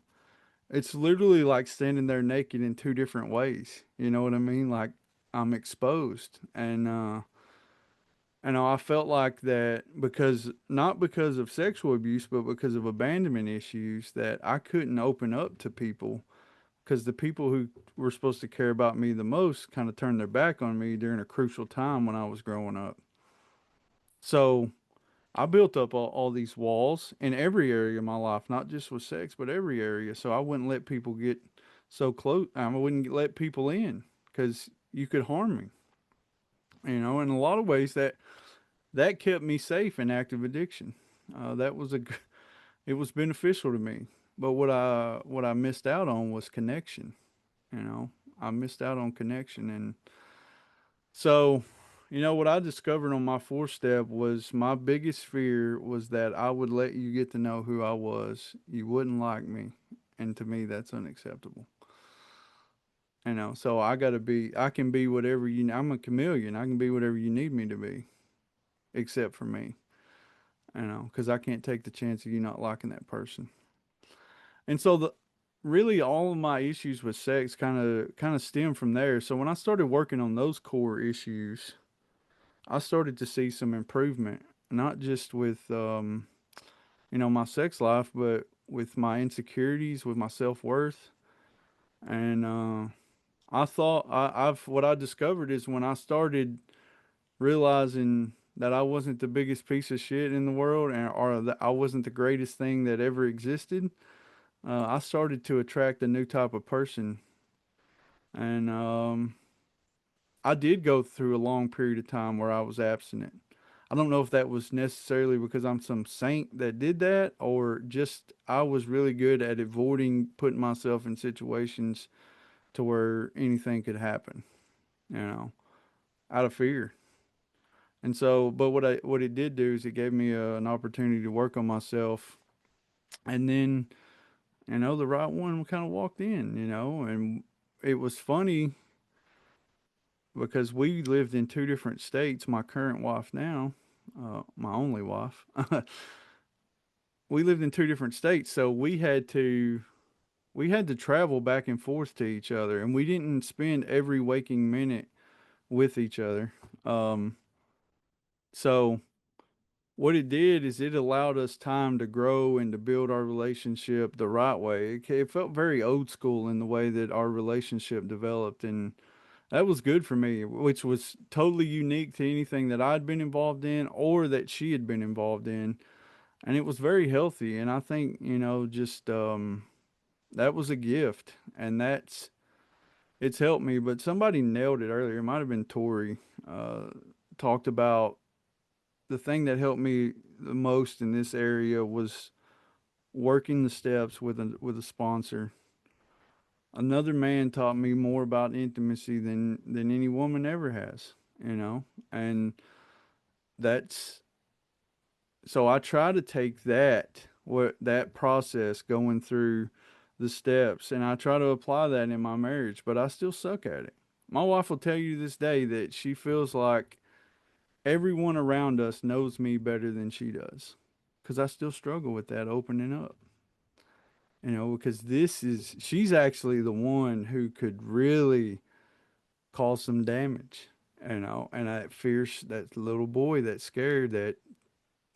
Speaker 1: it's literally like standing there naked in two different ways. You know what I mean? Like I'm exposed, and I felt like that because not because of sexual abuse, but because of abandonment issues that I couldn't open up to people because the people who were supposed to care about me the most kind of turned their back on me during a crucial time when I was growing up. So I built up all these walls in every area of my life, not just with sex, but every area. So I wouldn't let people get so close. I wouldn't let people in because you could harm me. In a lot of ways that kept me safe in active addiction. That was it was beneficial to me. But what I missed out on was connection. You know, I missed out on connection, and so, what I discovered on my 4 step was my biggest fear was that I would let you get to know who I was. You wouldn't like me, and to me, that's unacceptable. So I can be whatever I'm a chameleon. I can be whatever you need me to be, except for me. Because I can't take the chance of you not liking that person. And so really all of my issues with sex kind of stem from there. So when I started working on those core issues, I started to see some improvement, not just with my sex life, but with my insecurities, with my self worth, and I thought I've what I discovered is when I started realizing that I wasn't the biggest piece of shit in the world, or that I wasn't the greatest thing that ever existed. I started to attract a new type of person, and I did go through a long period of time where I was abstinent. I don't know if that was necessarily because I'm some saint that did that, or just I was really good at avoiding putting myself in situations to where anything could happen, you know, out of fear. And so, but what it did do is it gave me an opportunity to work on myself, and then the right one kind of walked in, and it was funny because we lived in 2 different states. My current wife now, my only wife, we lived in 2 different states, so we had to travel back and forth to each other, and we didn't spend every waking minute with each other. So what it did is it allowed us time to grow and to build our relationship the right way. It felt very old school in the way that our relationship developed, and that was good for me, which was totally unique to anything that I'd been involved in or that she had been involved in. And it was very healthy. And I think, just that was a gift. And it's helped me. But somebody nailed it earlier. It might have been Tori, talked about the thing that helped me the most in this area was working the steps with a sponsor. Another man taught me more about intimacy than any woman ever has, and that's so I try to take that process going through the steps, and I try to apply that in my marriage, but I still suck at it. My wife will tell you this day that she feels like everyone around us knows me better than she does, because I still struggle with that opening up. Because she's actually the one who could really cause some damage, and that fierce, that little boy that's scared that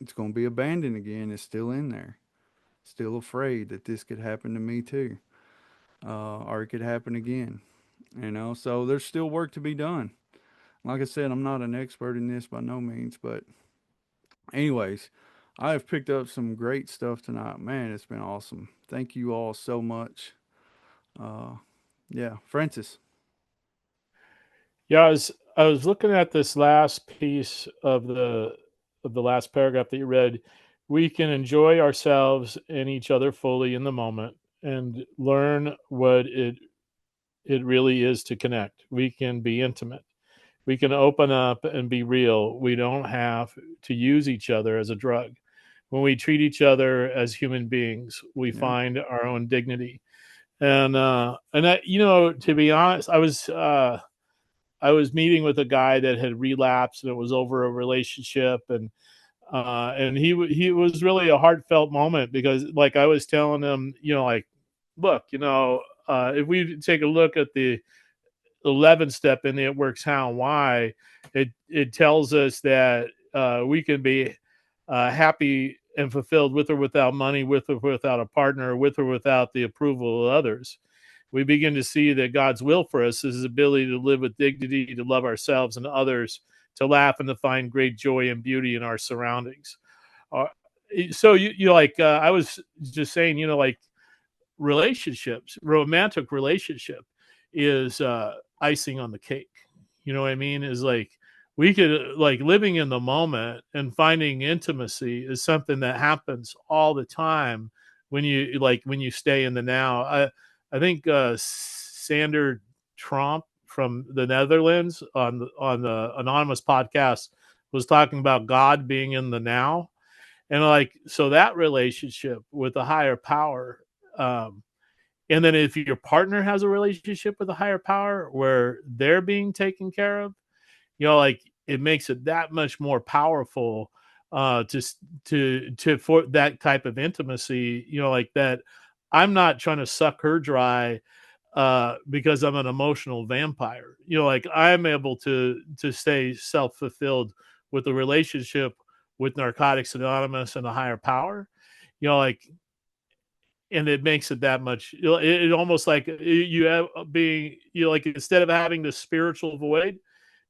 Speaker 1: it's going to be abandoned again is still in there, still afraid that this could happen to me too, or it could happen again, so there's still work to be done. Like I said, I'm not an expert in this by no means, but anyways, I have picked up some great stuff tonight. Man, it's been awesome. Thank you all so much. Uh, yeah, Francis.
Speaker 2: Yeah, I was looking at this last piece of the last paragraph that you read. We can enjoy ourselves and each other fully in the moment and learn what it really is to connect. We can be intimate. We can open up and be real. We don't have to use each other as a drug. When we treat each other as human beings, we
Speaker 1: Yeah.
Speaker 2: find our own dignity. And that, to be honest, I was meeting with a guy that had relapsed, and it was over a relationship, and he was really a heartfelt moment because, like, I was telling him, like, look, if we take a look at the 11th step in the It Works How and Why, it tells us that we can be happy and fulfilled with or without money, with or without a partner, with or without the approval of others. We begin to see that God's will for us is his ability to live with dignity, to love ourselves and others, to laugh and to find great joy and beauty in our surroundings. Uh, so I was just saying, like, relationships, romantic relationship is icing on the cake. You know what I mean? Is like we could, like, living in the moment and finding intimacy is something that happens all the time when you stay in the now. I think Sander Trump from the Netherlands on the Anonymous podcast was talking about God being in the now. And like, so that relationship with a higher power, and then if your partner has a relationship with a higher power where they're being taken care of, like, it makes it that much more powerful to for that type of intimacy, like that. I'm not trying to suck her dry because I'm an emotional vampire. Like, I'm able to stay self-fulfilled with the relationship with Narcotics Anonymous and a higher power, like, and it makes it that much, it almost like you have being, like, instead of having the spiritual void,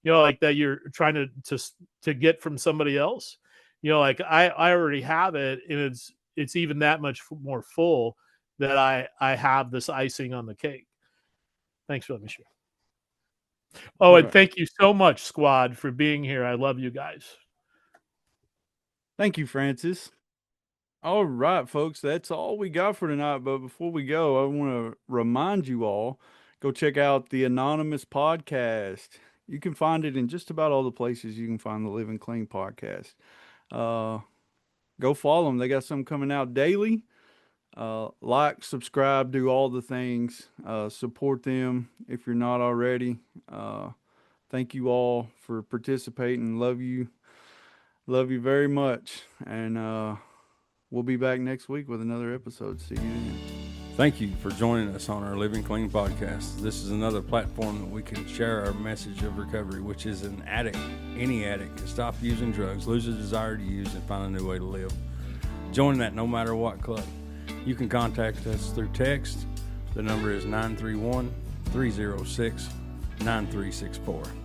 Speaker 2: like that you're trying to get from somebody else, like I already have it, and it's even that much more full that I have this icing on the cake. Thanks for letting me share. Oh, and thank you so much, squad, for being here. I love you guys.
Speaker 1: Thank you, Francis. All right, folks, that's all we got for tonight. But before we go, I want to remind you all, go check out the Anonymous podcast. You can find it in just about all the places you can find the Living Clean podcast. Go follow them. They got some coming out daily. Like, subscribe, do all the things. Support them if you're not already. Thank you all for participating. Love you very much. And we'll be back next week with another episode. See you then.
Speaker 9: Thank you for joining us on our Living Clean podcast. This is another platform that we can share our message of recovery, which is any addict can stop using drugs, lose a desire to use, and find a new way to live. Join that no matter what club. You can contact us through text. The number is 931-306-9364.